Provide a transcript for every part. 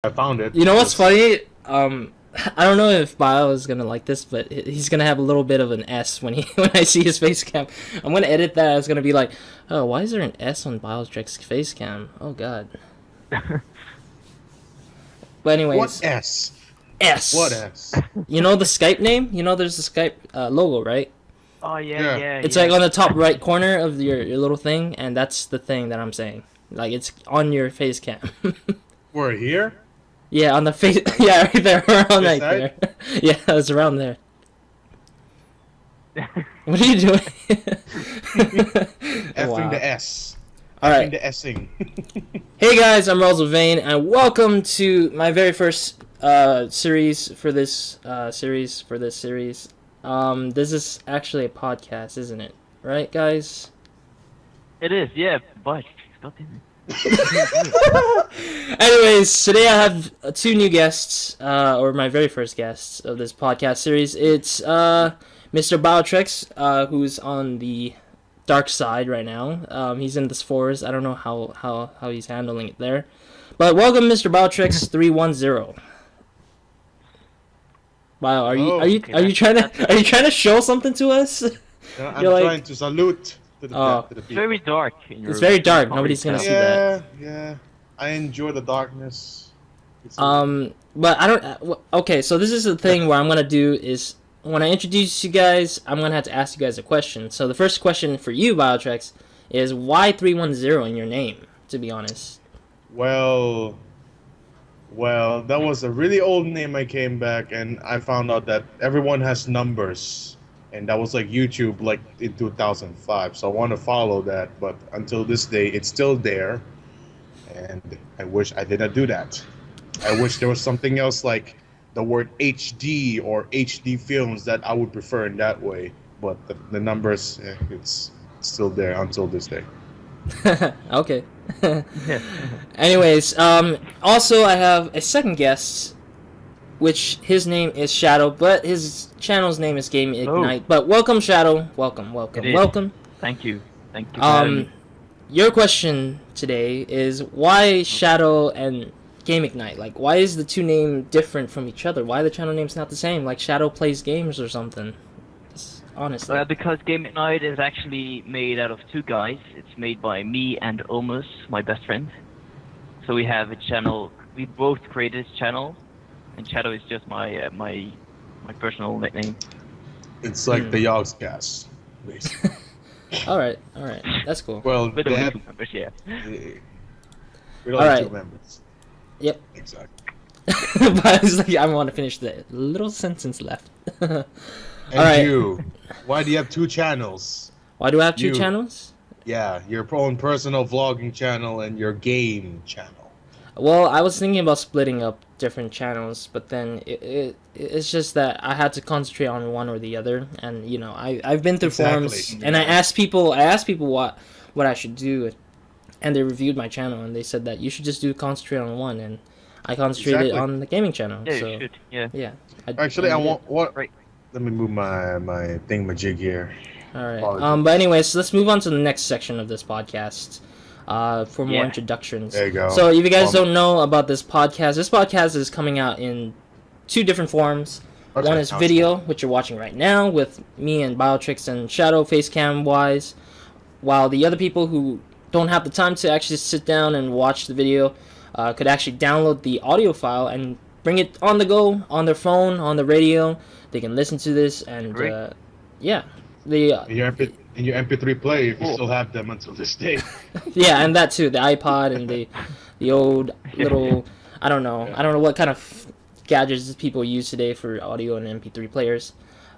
I found it. You know what's funny? I don't know if Bio is gonna like this, but he's gonna have a little bit of an S when when I see his face cam. I'm gonna edit that. It's gonna be like, oh, why is there an S on BioTrek's face cam? Oh God. But anyways, What S? S. What S? You know the Skype name? You know there's the Skype logo, right? Oh yeah. It's like on the top right corner of your little thing, and that's the thing that I'm saying. Like it's on your face cam. We're here? Yeah, on the face. Yeah, right there, around right side? there. Yeah, it's around there. What are you doing? Effing the S. All Effing right. the S-ing. Hey guys, I'm RozaldVaneGAME, and welcome to my very first series for this series. This is actually a podcast, isn't it? Right, guys? It is, yeah, but God damn it. Anyways, today I have two new guests, or my very first guests of this podcast series. It's Mr. BioTrex, who's on the dark side right now. He's in this forest. I don't know how he's handling it there. But welcome, Mr. BioTrex 310. Bio, are you trying to show something to us? I'm trying to salute to the It's people. very dark. In your It's very dark. Nobody's gonna see that. Yeah. I enjoy the darkness. But I don't. Okay, so this is the thing where I'm gonna do is when I introduce you guys, I'm gonna have to ask you guys a question. So the first question for you, BioTrex, is why 310 in your name? To be honest. Well, that was a really old name. I came back and I found out that everyone has numbers, and that was like YouTube, like in 2005. So I want to follow that, but until this day, it's still there, and I wish I didn't do that. I wish there was something else like the word HD or HD films that I would prefer in that way. But the numbers, it's still there until this day. Okay. Anyways, also I have a second guest, which his name is Shadow, but his channel's name is Game Ignite. But welcome, Shadow. Welcome. Thank you. For having me. Your question today is why Shadow and Game Ignite? Like, why is the two name different from each other? Why the channel name's not the same? Like Shadow plays games or something. Honestly. Because Game Ignite is actually made out of two guys. It's made by me and Omus, my best friend. So we have a channel. We both created this channel, and Shadow is just my my personal nickname. It's like the RozCast, basically. All right, that's cool. Well, With they the have, members, yeah. we don't have two members. Yep. Exactly. But it's like I want to finish the little sentence left. And you, why do you have two channels? Why do I have two channels? Yeah, your own personal vlogging channel and your game channel. Well, I was thinking about splitting up different channels, but then it's just that I had to concentrate on one or the other, and you know I've been through forums, and I asked people what I should do, and they reviewed my channel and they said that you should just concentrate on one, and I concentrated on the gaming channel. Yeah, so, you should. Yeah. Yeah. Actually, I want what? Right. Let me move my thingamajig here. All right. But anyways, let's move on to the next section of this podcast. For more introductions. There you go. So if you guys don't know about this podcast is coming out in two different forms. Okay, one is video, which you're watching right now, with me and BioTrex and Shadow facecam wise, while the other people who don't have the time to actually sit down and watch the video could actually download the audio file and bring it on the go, on their phone, on the radio. They can listen to this and yeah. In your MP3 player, if you still have them until this day. Yeah, and that too, the iPod and the old little I don't know what kind of gadgets people use today for audio and MP3 players.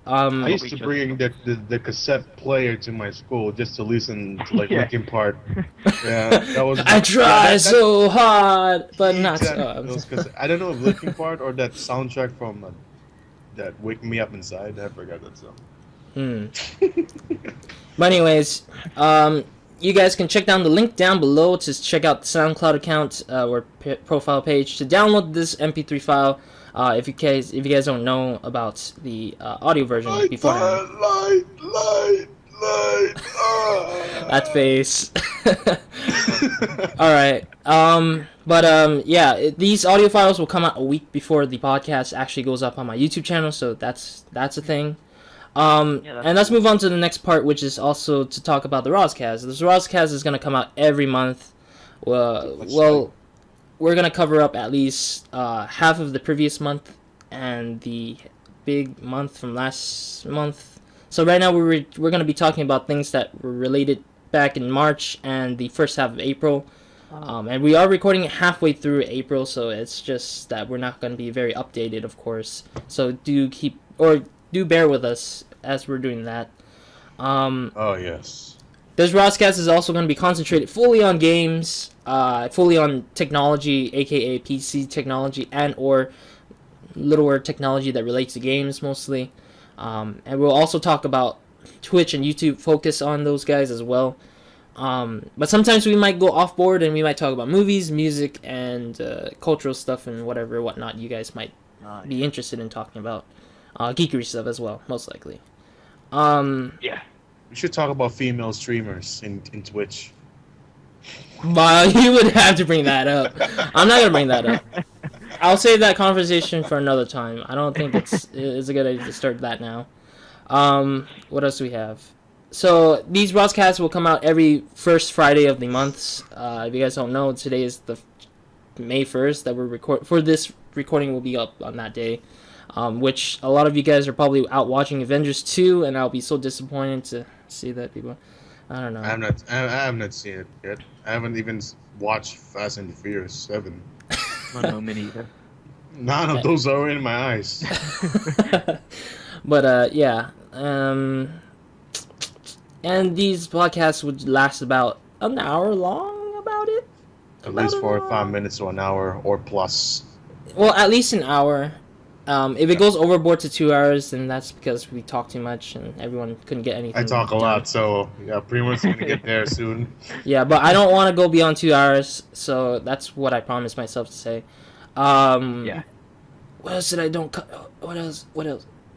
I used to bring the cassette player to my school just to listen to like Linkin Park. Yeah, that was. I try so hard, but not so. I don't know if Linkin Park or that soundtrack from that Wake Me Up Inside. I forgot that song. But anyways, you guys can check down the link down below to check out the SoundCloud account or profile page to download this MP3 file. If you guys don't know about the audio version beforehand. That face. All right. But But these audio files will come out a week before the podcast actually goes up on my YouTube channel, so that's a thing. And let's move on to the next part, which is also to talk about the RozCast. This RozCast is going to come out every month. Well, we're going to cover up at least half of the previous month and the big month from last month. So right now we're going to be talking about things that were related back in March and the first half of April. And we are recording it halfway through April, so it's just that we're not going to be very updated, of course. So do bear with us as we're doing that. Oh, yes. This RozCast is also going to be concentrated fully on games, fully on technology, aka PC technology, and or littler technology that relates to games mostly. And we'll also talk about Twitch and YouTube, focus on those guys as well. But sometimes we might go off board and we might talk about movies, music, and cultural stuff and whatnot you guys might be interested in talking about. Geekery stuff as well, most likely. Yeah. We should talk about female streamers in Twitch. But you would have to bring that up. I'm not gonna bring that up. I'll save that conversation for another time. I don't think it's a good idea to start that now. What else do we have? So these RozCasts will come out every first Friday of the months. If you guys don't know, today is the May 1st that we're this recording will be up on that day. Which a lot of you guys are probably out watching Avengers 2, and I'll be so disappointed to see that people. I don't know. I have not seen it yet. I haven't even watched Fast and the Furious 7. No, me neither. None of those are in my eyes. But yeah. And these podcasts would last about an hour long, about it. At least 45 minutes to an hour or plus. Well, at least an hour. If it goes overboard to 2 hours, then that's because we talk too much and everyone couldn't get anything. I talk a lot, so yeah, pretty much gonna get there soon. Yeah, but I don't want to go beyond 2 hours, so that's what I promised myself to say. Yeah. What else did I don't? What else?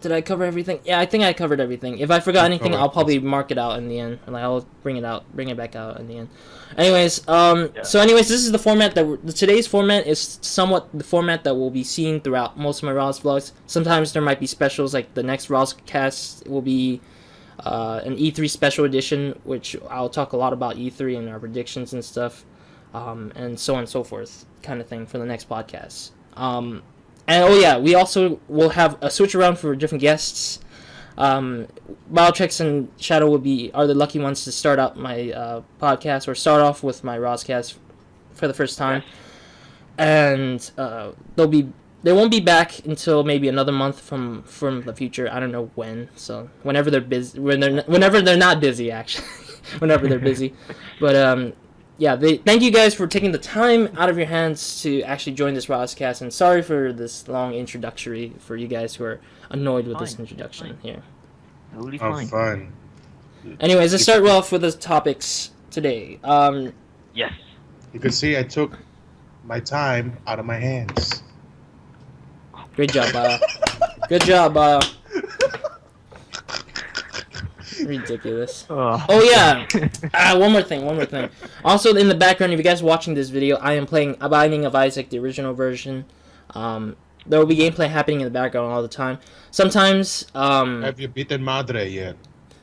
Did I cover everything? Yeah, I think I covered everything. If I forgot anything, I'll probably mark it out in the end. Like I'll bring it back out in the end. Anyways, so this is the format today's format is somewhat the format that we'll be seeing throughout most of my Roz vlogs. Sometimes there might be specials, like the next RozCast will be an E3 special edition, which I'll talk a lot about E3 and our predictions and stuff, and so on and so forth, kind of thing for the next podcast. And we also will have a switch around for different guests. Biotrex and Shadow are the lucky ones to start out my podcast, or start off with my RozCast for the first time. And they won't be back until maybe another month from the future. I don't know when. So whenever they're busy, whenever they're not busy, actually, whenever they're busy. But thank you guys for taking the time out of your hands to actually join this RozCast, and sorry for this long introductory for you guys who are annoyed with this introduction here. Totally fine. Fine. Anyways, let's start off with the topics today. Yes. You can see I took my time out of my hands. Great job, Bio. Good job, Bio. Ridiculous. Oh yeah. One more thing. Also, in the background, if you guys are watching this video, I am playing A Binding of Isaac, the original version. There will be gameplay happening in the background all the time. Sometimes. Have you beaten Madre yet?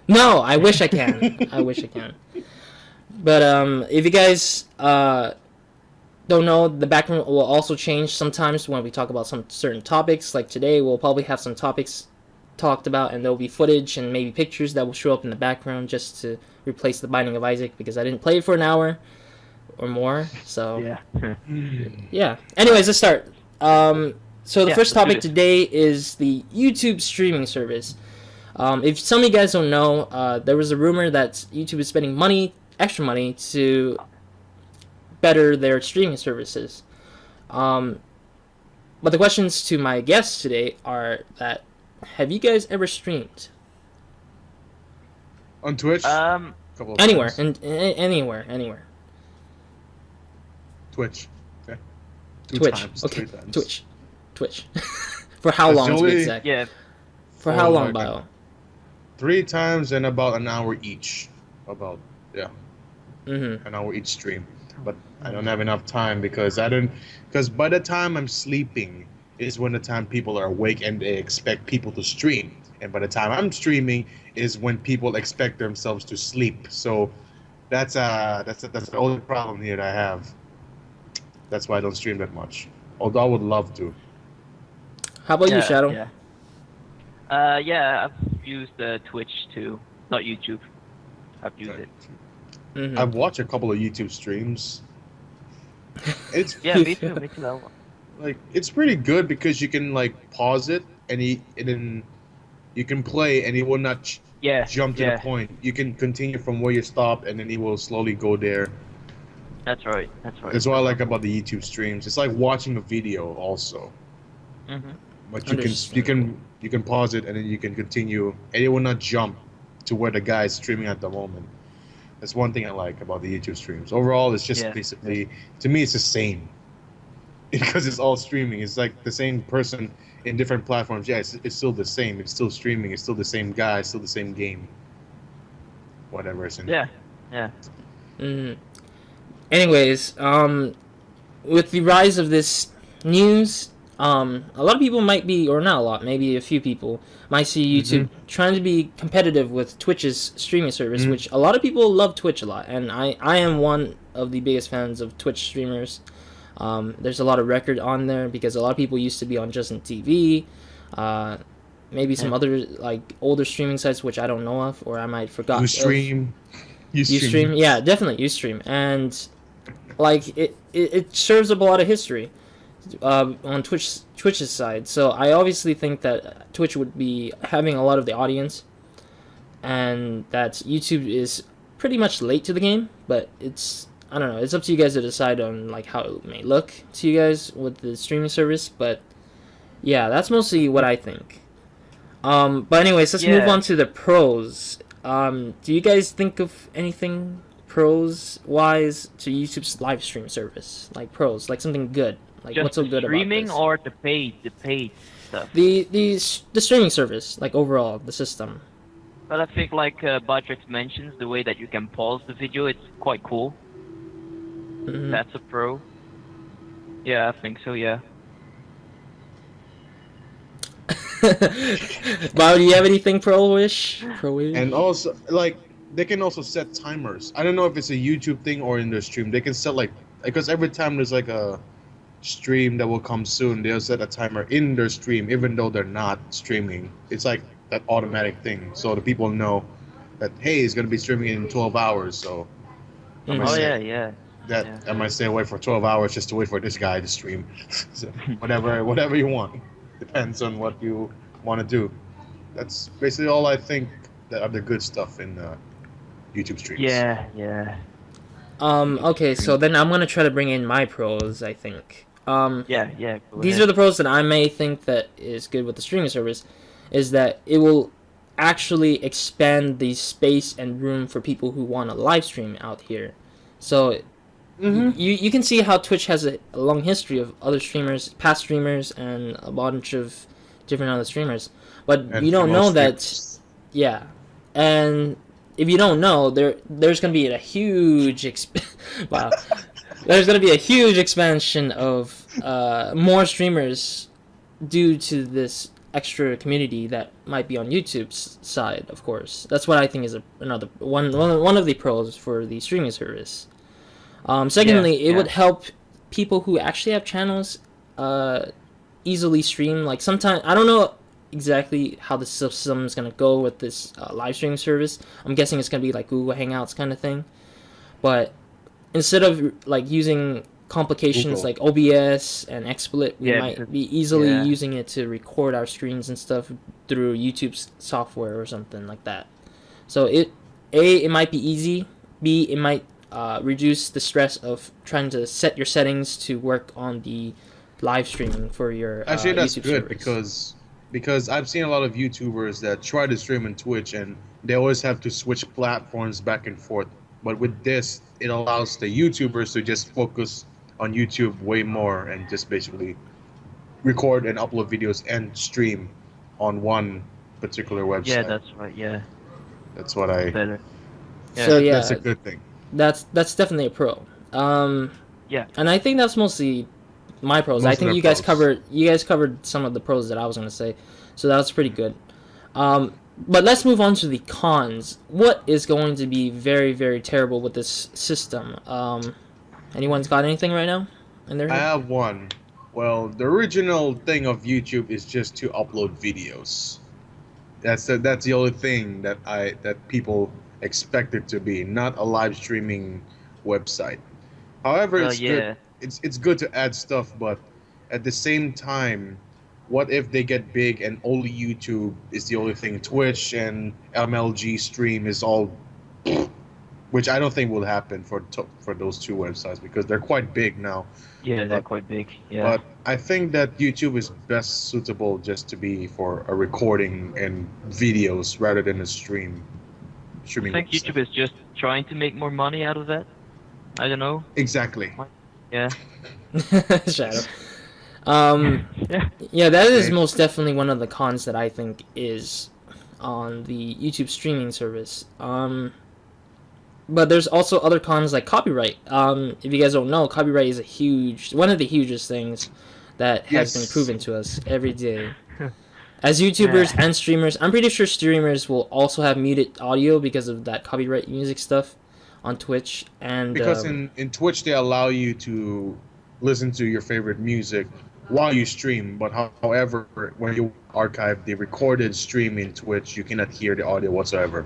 No, I wish I can. But if you guys don't know, the background will also change sometimes when we talk about some certain topics. Like today, we'll probably have some topics talked about, and there'll be footage and maybe pictures that will show up in the background just to replace The Binding of Isaac, because I didn't play it for an hour or more. So yeah. Anyways, let's start. So the first topic today is the YouTube streaming service. If some of you guys don't know, there was a rumor that YouTube is spending extra money to better their streaming services. But the questions to my guests today are that, have you guys ever streamed? On Twitch? Anywhere. Anywhere. Twitch. Okay. Twitch. Okay. Twitch. For how long, to be exact? Yeah. For how long, Bio? 3 times in about an hour each. An hour each stream. but I don't have enough time because by the time I'm sleeping is when the time people are awake and they expect people to stream, and by the time I'm streaming is when people expect themselves to sleep. So that's the only problem here that I have. That's why I don't stream that much. Although I would love to. How about you, Yeah, Shadow? yeah, I've used Twitch too, not YouTube. I've used it. Mhm. I've watched a couple of YouTube streams. It's Yeah, me too. Me too. like it's pretty good because you can like pause it and then you can play and it will not Yeah. jump to the point. You can continue from where you stopped and then it will slowly go there. That's right. That's right. That's what I like about the YouTube streams. It's like watching a video also. Mm-hmm. But you can pause it and then you can continue and it will not jump to where the guy is streaming at the moment. That's one thing I like about the YouTube streams. Overall, it's just basically, to me, it's the same. Because it's all streaming. It's like the same person in different platforms. Yeah, it's still the same. It's still streaming. It's still the same guy. It's still the same game. Whatever. Yeah. Mm. Anyways, with the rise of this news, a lot of people might be, or not a lot, maybe a few people might see YouTube trying to be competitive with Twitch's streaming service, which a lot of people love Twitch a lot, and I am one of the biggest fans of Twitch streamers. There's a lot of record on there because a lot of people used to be on Justin TV, maybe some other like older streaming sites which I don't know of, or I might forgot. Ustream. Ustream, yeah, definitely Ustream, and like it serves up a lot of history on Twitch's side. So I obviously think that Twitch would be having a lot of the audience, and that YouTube is pretty much late to the game. But I don't know. It's up to you guys to decide on like how it may look to you guys with the streaming service. But yeah, that's mostly what I think. But anyways, let's move on to the pros. Do you guys think of anything pros wise to YouTube's live stream service? Like pros, like something good. Like Just what's so good about this? streaming or the paid stuff? The streaming service, like overall, the system. But I think like Badrex mentions, the way that you can pause the video, it's quite cool. Mm-hmm. That's a pro. Yeah, I think so, yeah. Bob, do you have anything pro-ish? And also, like, they can also set timers. I don't know if it's a YouTube thing or in their stream. They can set, like, because every time there's, like, a stream that will come soon, they'll set a timer in their stream, even though they're not streaming. It's, like, that automatic thing. So the people know that, hey, it's going to be streaming in 12 hours, so... I might stay away for 12 hours just to wait for this guy to stream. So whatever you want. Depends on what you want to do. That's basically all I think that are the good stuff in YouTube streams. Yeah. Okay, so then I'm gonna try to bring in my pros, I think. Yeah. These are the pros that I may think that is good with the streaming service, is that it will actually expand the space and room for people who want to live stream out here. So you can see how Twitch has a long history of other streamers, past streamers, and a bunch of different other streamers. But you don't know that, yeah. And if you don't know, there's gonna be a huge there's gonna be a huge expansion of more streamers due to this extra community that might be on YouTube's side. Of course, that's what I think is another one of the pros for the streaming service. Secondly, it would help people who actually have channels easily stream. Like sometimes, I don't know exactly how the system is going to go with this live streaming service. I'm guessing it's going to be like Google Hangouts kind of thing. But instead of like using complications like OBS and XSplit, we might be easily using it to record our screens and stuff through YouTube's software or something like that. So it might be easy. B, it might reduce the stress of trying to set your settings to work on the live streaming for your actually that's YouTube good service. because I've seen a lot of YouTubers that try to stream on Twitch and they always have to switch platforms back and forth. But with this, it allows the YouTubers to just focus on YouTube way more and just basically record and upload videos and stream on one particular website. Yeah, that's right. Yeah, that's what I. better. Yeah. So yeah, that's a good thing. That's definitely a pro. Yeah. And I think that's mostly my pros. I Most of think their you guys covered some of the pros that I was gonna say, so that was pretty good. But let's move on to the cons. What is going to be very, very terrible with this system? Anyone's got anything right now in their I head? have one. Well, the original thing of YouTube is just to upload videos. That's the only thing that people expect it to be, not a live streaming website. However, Well, it's good. yeah. It's good to add stuff, but at the same time, what if they get big and only YouTube is the only thing? Twitch and MLG stream is all, which I don't think will happen for those two websites because they're quite big now. Yeah, they're But quite big. Yeah. but I think that YouTube is best suitable just to be for a recording and videos rather than a I streaming think website. YouTube is just trying to make more money out of that. I don't know. Exactly. Yeah. Shadow. Yeah. Yeah, that is Okay. most definitely one of the cons that I think is on the YouTube streaming service. But there's also other cons like copyright. If you guys don't know, copyright is one of the hugest things that has been Yes. proven to us every day. As YouTubers and streamers, I'm pretty sure streamers will also have muted audio because of that copyright music stuff on Twitch. And Because in Twitch they allow you to listen to your favorite music while you stream, but however, when you archive the recorded stream in Twitch, you cannot hear the audio whatsoever.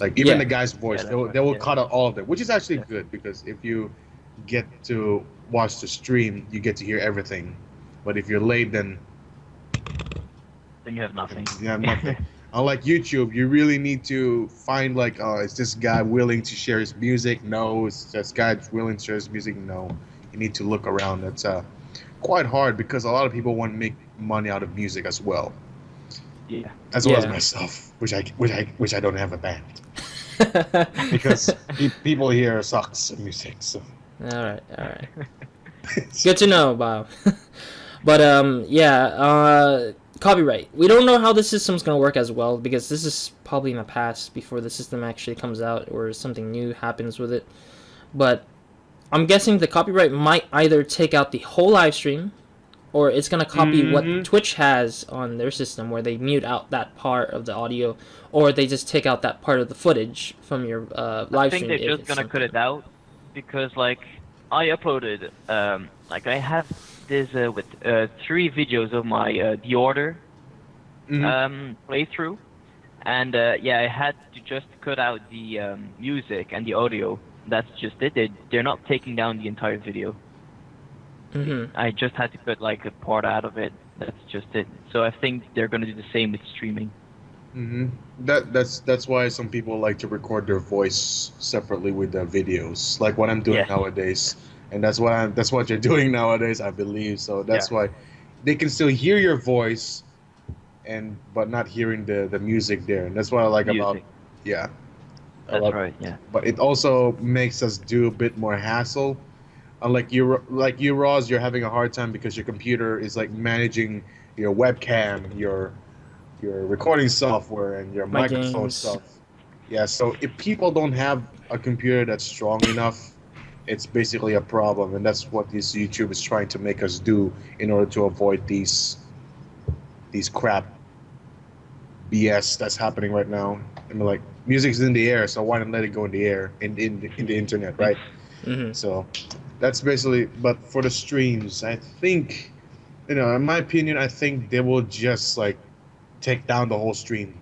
Like even Yeah. the guy's voice, Yeah, they will yeah. cut out all of it, which is actually Yeah. good because if you get to watch the stream, you get to hear everything. But if you're late, then Then you have nothing. you have nothing. Unlike YouTube, you really need to find like, is this guy willing to share his music? No. Is this guy willing to share his music? No. You need to look around. That's quite hard because a lot of people want to make money out of music as well, Yeah. as well as Yeah. myself, which I don't have a band because people here sucks at music. So all right. Good to know, Bob. But copyright. We don't know how the system's gonna work as well because this is probably in the past before the system actually comes out or something new happens with it. But I'm guessing the copyright might either take out the whole live stream, or it's gonna copy Mhm. what Twitch has on their system, where they mute out that part of the audio, or they just take out that part of the footage from your I live think stream. they're if just it's gonna cut something. it out because like I uploaded like I have this with 3 videos of my The Order Mhm. playthrough, and yeah, I had to just cut out the music and the audio. That's just it. They're not taking down the entire video. Mm-hmm. I just had to cut like a part out of it. That's just it. So I think they're gonna do the same with streaming. hmm That's why some people like to record their voice separately with the videos, like what I'm doing Yes. nowadays, and that's what you're doing nowadays, I believe. So that's Yeah. why they can still hear your voice, but not hearing the music there, and that's what I like about Music. yeah. I That's love- right. Yeah. But it also makes us do a bit more hassle. Unlike you, Roz, you're having a hard time because your computer is like managing your webcam, your recording software, and your My microphone games. stuff. Yeah, so if people don't have a computer that's strong enough, it's basically a problem, and that's what this YouTube is trying to make us do in order to avoid these crap BS that's happening right now. I mean, like music's in the air, so why not let it go in the air in the internet, right? Mm-hmm. So that's basically. But for the streams, I think, in my opinion, I think they will just like take down the whole stream.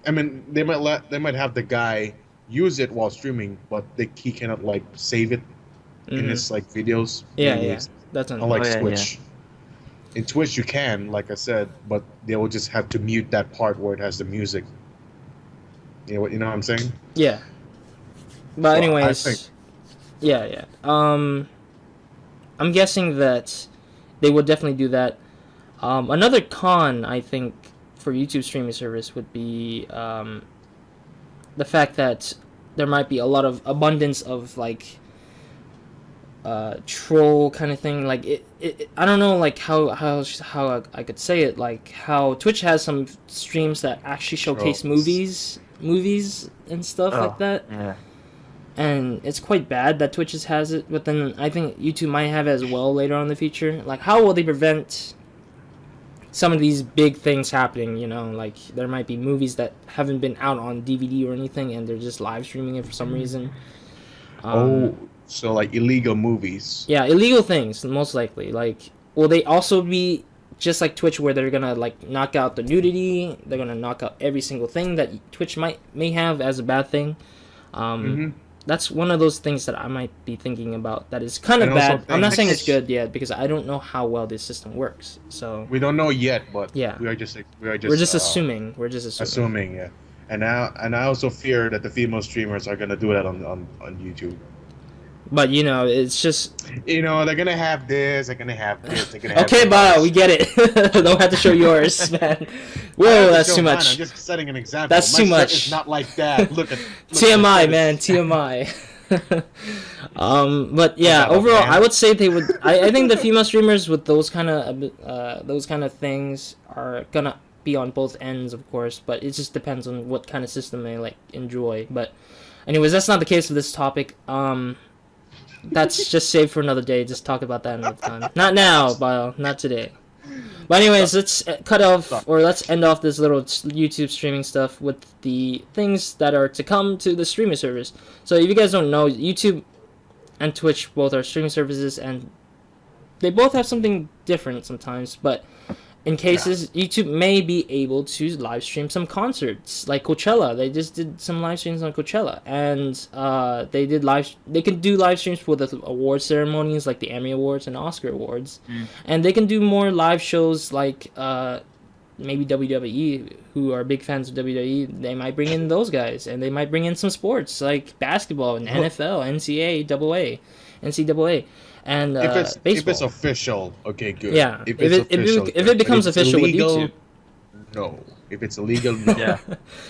I mean, they might have the guy use it while streaming, but he cannot like save it in Mm-hmm. his like videos. Yeah, Maybe yeah. it's- That's Unlike Oh, yeah, Twitch. In Twitch, you can, like I said, but they will just have to mute that part where it has the music. You know what I'm saying? Yeah. But So, I anyways, think- yeah. I'm guessing that they would definitely do that. Another con, I think, for YouTube streaming service would be the fact that there might be a lot of abundance of like troll kind of thing. Like it I don't know like how I could say it. Like how Twitch has some streams that actually showcase Trolls. movies and stuff Oh. like that. Yeah. and it's quite bad that Twitch has it. But then I think YouTube might have it as well later on in the future. Like, how will they prevent some of these big things happening? You know, like there might be movies that haven't been out on DVD or anything, and they're just live streaming it for some reason. So like illegal movies. Yeah, illegal things most likely. Like, will they also be just like Twitch, where they're gonna like knock out the nudity? They're gonna knock out every single thing that Twitch may have as a bad thing. That's one of those things that I might be thinking about. That is kind of bad. I'm not saying it's good yet because I don't know how well this system works. So we don't know yet, but yeah, we're just assuming. We're just assuming. Yeah. And I also fear that the female streamers are gonna do that on YouTube. But you know, it's just they're gonna have this, they're gonna have this, they're gonna have okay, Bio, we get it. Don't have to show yours, man. Whoa, that's too much. I'm just setting an example. That's too much. It's not like that. Look TMI, man, TMI. But yeah, overall, I would say they would. I think the female streamers with those kind of things are gonna be on both ends, of course. But it just depends on what kind of system they like enjoy. But anyways, that's not the case with this topic. That's just saved for another day. Just talk about that another time. Not now, Bio. Not today. But anyways, let's end off this little YouTube streaming stuff with the things that are to come to the streaming service. So if you guys don't know, YouTube and Twitch both are streaming services, and they both have something different sometimes. But in cases, YouTube may be able to live stream some concerts, like Coachella. They just did some live streams on Coachella, and they can do live streams for the award ceremonies, like the Emmy Awards and Oscar Awards, and they can do more live shows like maybe WWE, who are big fans of WWE. They might bring in those guys, and they might bring in some sports like basketball and NFL, NCAA. And if baseball. it's official, okay, good. Yeah, if it becomes official illegal, with YouTube, no. If it's illegal, no. Yeah.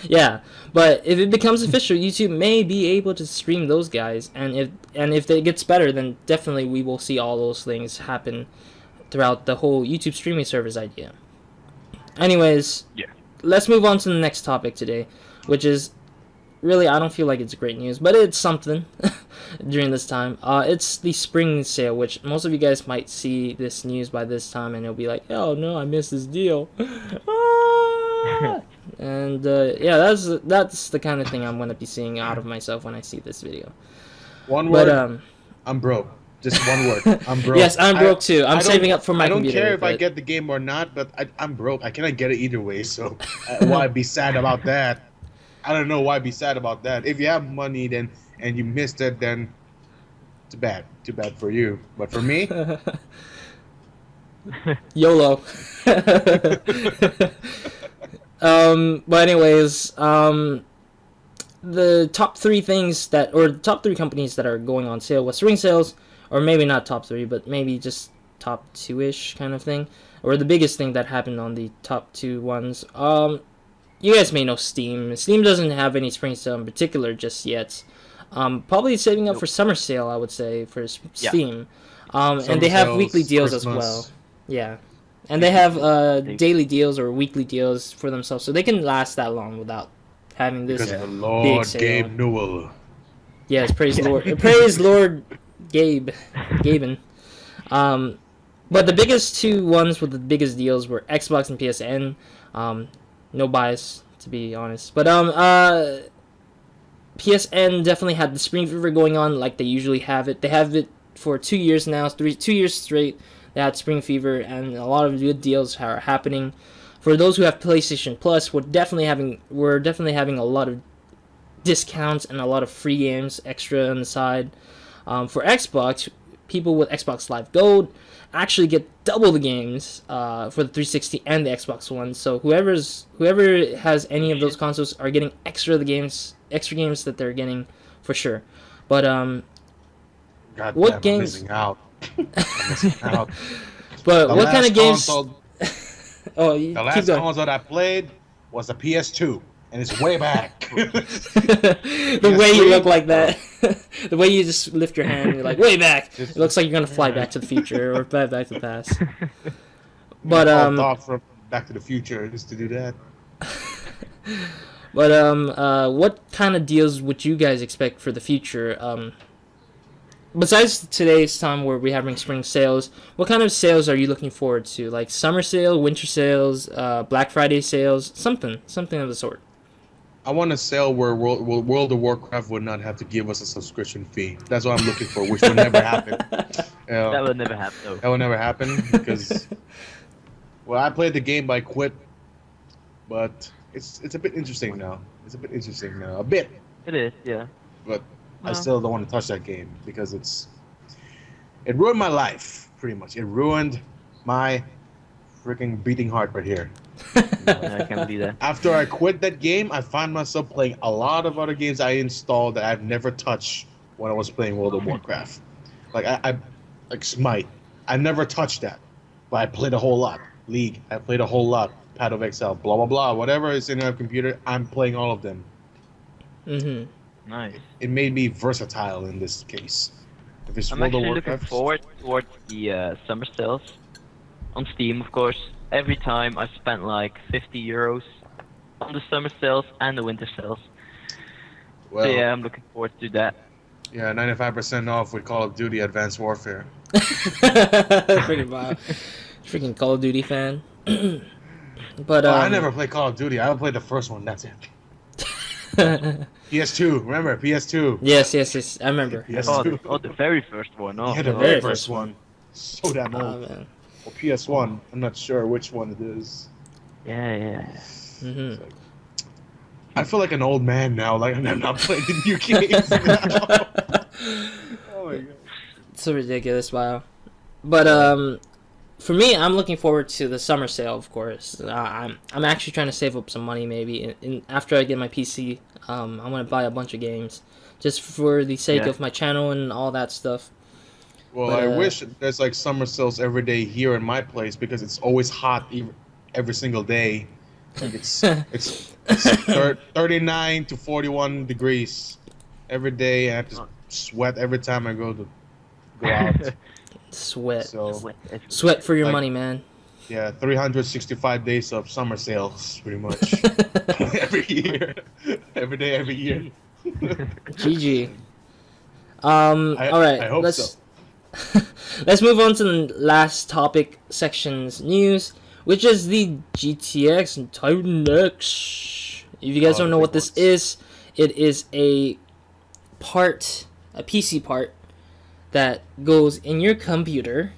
Yeah, but if it becomes official, YouTube may be able to stream those guys, and if it gets better, then definitely we will see all those things happen throughout the whole YouTube streaming service idea. Anyways, let's move on to the next topic today, which is really, I don't feel like it's great news, but it's something during this time. It's the spring sale, which most of you guys might see this news by this time, and you'll be like, oh no, I missed this deal. And yeah, that's the kind of thing I'm going to be seeing out of myself when I see this video. One word, I'm broke. Just one word, I'm broke. Yes, I'm broke too. I'm saving up for my computer. I don't care if I get the game or not, but I'm broke. I cannot get it either way, so why be sad about that? I don't know why be sad about that. If you have money then and you missed it, then too bad for you. But for me, YOLO. But anyways, the top three companies that are going on sale with spring sales, or maybe not top three, but maybe just top two-ish kind of thing, or the biggest thing that happened on the top two ones. You guys may know Steam. Steam doesn't have any spring sale in particular just yet. Probably saving up for summer sale, I would say, for Steam. And they have weekly deals as well. Yeah. And they have daily deals or weekly deals for themselves, so they can last that long without having this because of the Lord big sale. Gabe Newell. Yes, praise Lord. Praise Lord Gaben. But the biggest two ones with the biggest deals were Xbox and PSN. No bias, to be honest. But PSN definitely had the spring fever going on like they usually have it. They have it for 2 years now, 2 years straight. They had spring fever, and a lot of good deals are happening. For those who have PlayStation Plus, we're definitely having a lot of discounts and a lot of free games extra on the side. For Xbox, people with Xbox Live Gold actually get double the games for the 360 and the Xbox One. So whoever has any of those consoles are getting extra games that they're getting for sure. But God what damn, games? I'm missing out. But The what kind of games? console- Oh, you The keep last going. console that I played was a PS2, and it's way back. The way you look like that, the way you just lift your hand, you're like way back. It looks like you're gonna fly back to the future or fly back to the past. But Doc from Back to the Future used to do that. But what kind of deals would you guys expect for the future? Besides today's time where we're having spring sales, what kind of sales are you looking forward to? Like summer sale, winter sales, Black Friday sales, something of the sort. I want a sale where World of Warcraft would not have to give us a subscription fee. That's what I'm looking for, which will never happen. That would never happen. Though. That will never happen because, well, I played the game, but I quit. But it's a bit interesting now. A bit. It is, yeah. But I still don't want to touch that game because it ruined my life pretty much. It ruined my freaking beating heart right here. I can't believe that. After I quit that game, I find myself playing a lot of other games I installed that I've never touched when I was playing World of Warcraft. Like I like Smite. I never touched that, but I played a whole lot. League. I played a whole lot. Path of Exile. Blah blah blah. Whatever is in my computer, I'm playing all of them. Mm-hmm. Nice. It made me versatile in this case. If it's I'm World of actually looking Warcraft, forward towards the summer sales on Steam, of course. Every time I spent like 50 euros on the summer sales and the winter sales. well, So yeah, I'm looking forward to that. yeah, 95% off with Call of Duty Advanced Warfare. Freaking Call of Duty fan. But I never played Call of Duty. I played the first one. That's it. PS2. Remember PS2? Yes, I remember. PS2. Oh, the very first one. Oh, Yeah, the God. very first one. So damn Oh old. man. Or PS1. I'm not sure which one it is. Yeah. Mm-hmm. I feel like an old man now. Like I'm not playing the new games now. Oh my god. So ridiculous, wow. But for me, I'm looking forward to the summer sale, of course. I'm actually trying to save up some money, maybe. After I get my PC, I'm gonna buy a bunch of games, just for the sake of my channel and all that stuff. Well, But, I wish there's like summer sales every day here in my place because it's always hot every single day. Like it's 39 to 41 degrees every day. I have to sweat every time I go out. Sweat. So Sweat for your like- money, man. yeah, 365 days of summer sales, pretty much every year, every day, every year. GG. All right. I hope let's so. let's move on to the last topic section's news, which is the GTX Titan X. If you guys don't know what this is, it is a PC part that goes in your computer,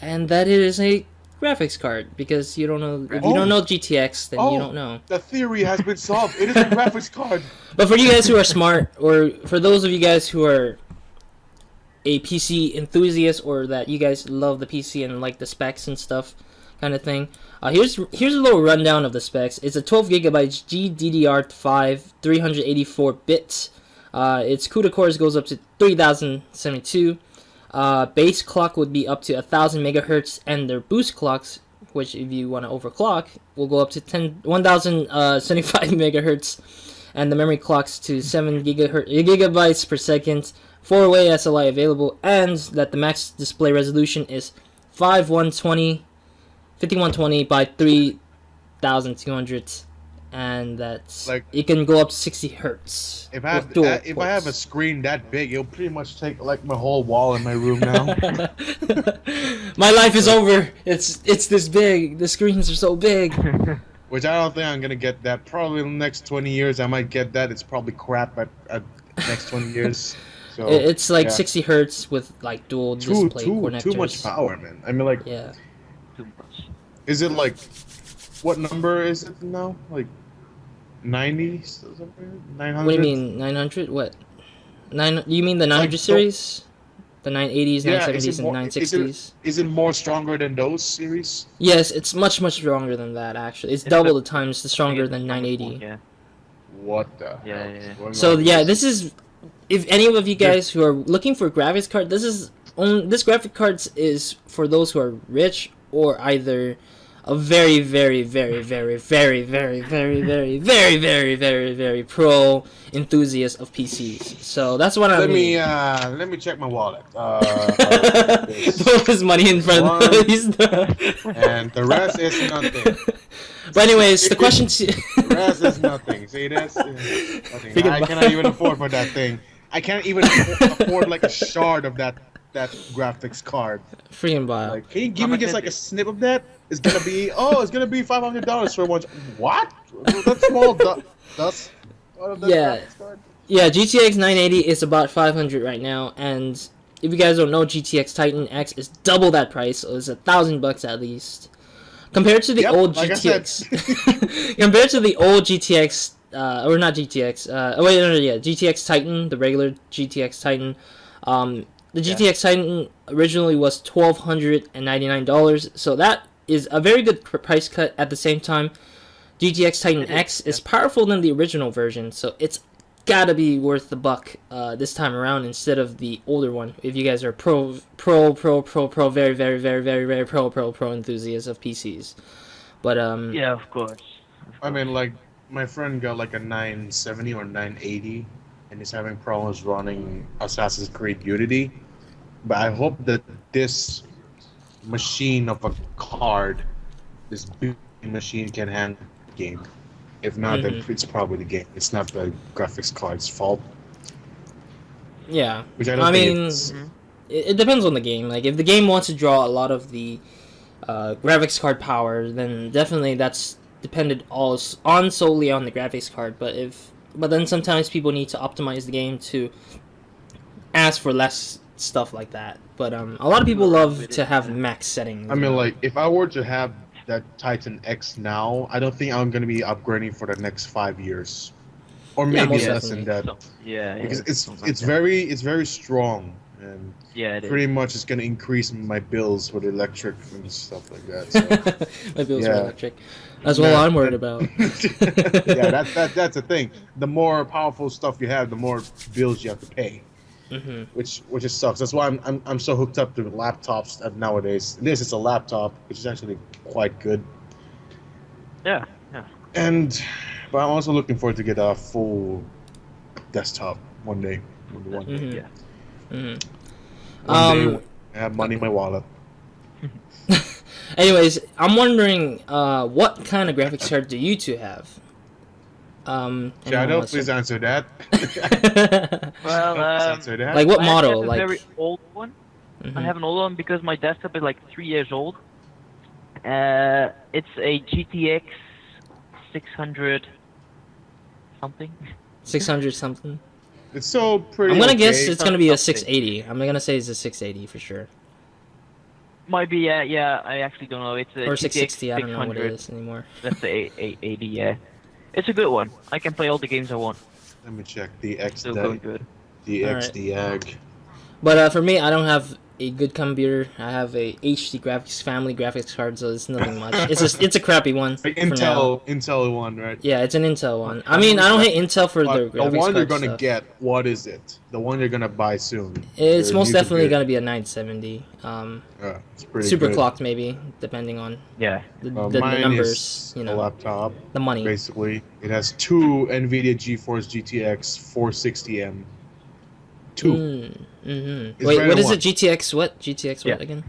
and that it is a graphics card. Because you don't know, if you don't know GTX, then you don't know. The theory has been solved. It is a graphics card. But for you guys who are smart, or for those of you guys who are a PC enthusiast, or that you guys love the PC and like the specs and stuff, kind of thing. Here's a little rundown of the specs. It's a 12GB GDDR5 384 bits. Its CUDA cores goes up to 3072. Base clock would be up to 1000 megahertz, and their boost clocks, which if you want to overclock, will go up to 1075 megahertz, and the memory clocks to 7 gigabytes per second. 4-way SLI available, and that the max display resolution is 5120 by 3200, and that's Like, it can go up to 60 hertz. If I with dual have a ports. screen that big, it'll pretty much take like my whole wall in my room now. My life is over. It's this big. The screens are so big. Which I don't think I'm gonna get that. Probably in the next 20 years, I might get that. It's probably crap at next 20 years. So It's like yeah. 60 hertz with like dual display connectors. Too much power, man. I mean, like, Yeah. Too much. is it like, what number is it now? Like, 90 something? 900? What do you mean 900? What? You mean the 900 Like, series? The 980s, Yeah, 970s, and 960s? Is it more stronger than those series? Yes, it's much stronger than that. Actually, it's double the times stronger than 980. Yeah. What the hell Yeah. is going So on? yeah, this is, if any of you guys who are looking for a graphics card, this graphic cards is for those who are rich, or either a very, very, very, very, very, very, very, very, very, very, very, very pro enthusiast of PCs. So that's what I mean. Let me check my wallet. Throw his money in front of and the rest is nothing. But anyways, the question. The rest is nothing. See this? Nothing. I cannot even afford for that thing. I can't even afford like a shard of that graphics card. Freaking bio. Like, can you give me just like a snip of that? It's gonna be $500 for one. What? That's small dust. Yeah. Yeah, GTX 980 is about 500 right now, and if you guys don't know, GTX Titan X is double that price, so it's $1,000 at least. Compared to the old GTX, compared to the old GTX, or not GTX, GTX Titan, the regular GTX Titan, the GTX Titan originally was $1,299, so that is a very good price cut. At the same time, GTX Titan X is powerful than the original version, so it's gotta be worth the buck this time around instead of the older one. If you guys are very, very, very, very, very pro enthusiasts of PCs, but yeah, of course. I mean, like my friend got like a 970 or 980, and he's having problems running Assassin's Creed Unity. But I hope that this machine of a card, this big machine, can handle the game. If not, then it's probably the game. It's not the graphics card's fault. Yeah, which I mean, it depends on the game. Like, if the game wants to draw a lot of the graphics card power, then definitely that's dependent on solely on the graphics card. But then sometimes people need to optimize the game to ask for less stuff like that. But a lot of people love to have max settings. I mean, like, if I were to have that Titan X now, I don't think I'm gonna be upgrading for the next 5 years, or maybe less than that. Because it's very strong, and pretty much it's gonna increase my bills with electric and stuff like that. So. My bills are electric. That's what I'm worried about. Yeah, that's the thing. The more powerful stuff you have, the more bills you have to pay. Which just sucks. That's why I'm so hooked up to laptops nowadays. This is a laptop, which is actually quite good. Yeah. But I'm also looking forward to get a full desktop one day. One day. One day, I have money in my wallet. Anyways, I'm wondering what kind of graphics card do you two have? Shadow, please answer that. Well, answer that. Like what model? I have a like very old one. I have an old one because my desktop is like 3 years old. It's a GTX 600 something. 600 something. It's so pretty. I'm gonna guess it's gonna be a 680. I'm gonna say it's a 680 for sure. Might be, yeah. I actually don't know. It's a or GTX 660. I don't know what it is anymore. That's the 880. Yeah. It's a good one. I can play all the games I want. Let me check the X. Still going good. The XDAG. But for me, I don't have a good computer. I have a HD graphics family graphics card, so it's nothing much. It's a crappy one. Like Intel one, right? Yeah, it's an Intel one. I mean, I don't hate Intel for their graphics card. The one you're gonna stuff. get, what is it? The one you're gonna buy soon. It's most definitely gonna be a 970. It's pretty super good. clocked maybe, depending on the numbers. A laptop. The money. Basically, it has two NVIDIA GeForce GTX 460M. Two. Wait, what is it? GTX what? GTX what again?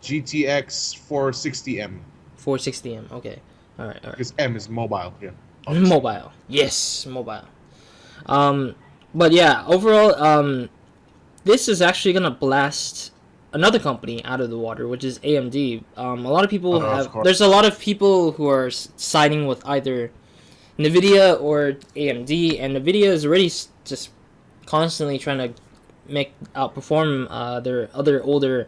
GTX 460M. 460M. Okay. All right. Because M is mobile. Yeah. Obviously. Mobile. Yes, mobile. But yeah, overall, this is actually gonna blast another company out of the water, which is AMD. A lot of people there's a lot of people who are siding with either NVIDIA or AMD, and NVIDIA is already just constantly trying to outperform their other older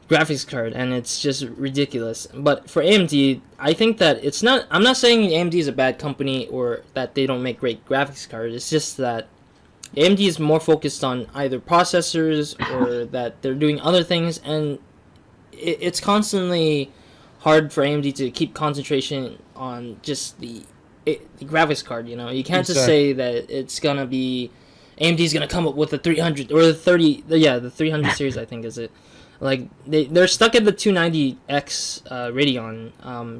graphics card, and it's just ridiculous. But for AMD, I think that it's not. I'm not saying AMD is a bad company or that they don't make great graphics cards. It's just that AMD is more focused on either processors or that they're doing other things, and it's constantly hard for AMD to keep concentration on just the graphics card. You know, you can't just say that it's gonna be AMD's gonna come up with a 300 or the 30. Yeah, the 300 series I think is it. Like they're stuck at the 290X Radeon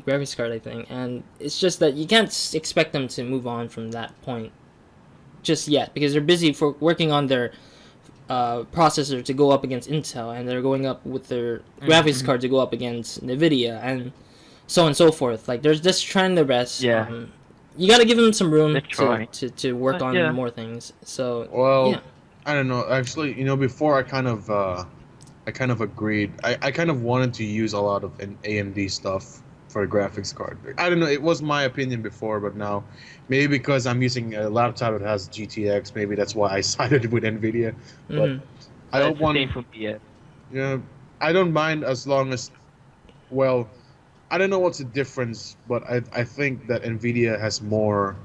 graphics card, I think, and it's just that you can't expect them to move on from that point just yet because they're busy for working on their processor to go up against Intel, and they're going up with their graphics card to go up against NVIDIA, and so on and so forth. Like they're just trying their best. Yeah. You got to give them some room to work But, on yeah. more things. So Well, yeah. I don't know. Actually, before I kind of agreed. I kind of wanted to use a lot of an AMD stuff for a graphics card. I don't know. It was my opinion before, but now, maybe because I'm using a laptop that has GTX, maybe that's why I sided with NVIDIA. But I don't want. Same for me, yeah. I don't mind as long as, well, I don't know what's the difference, but I think that NVIDIA has more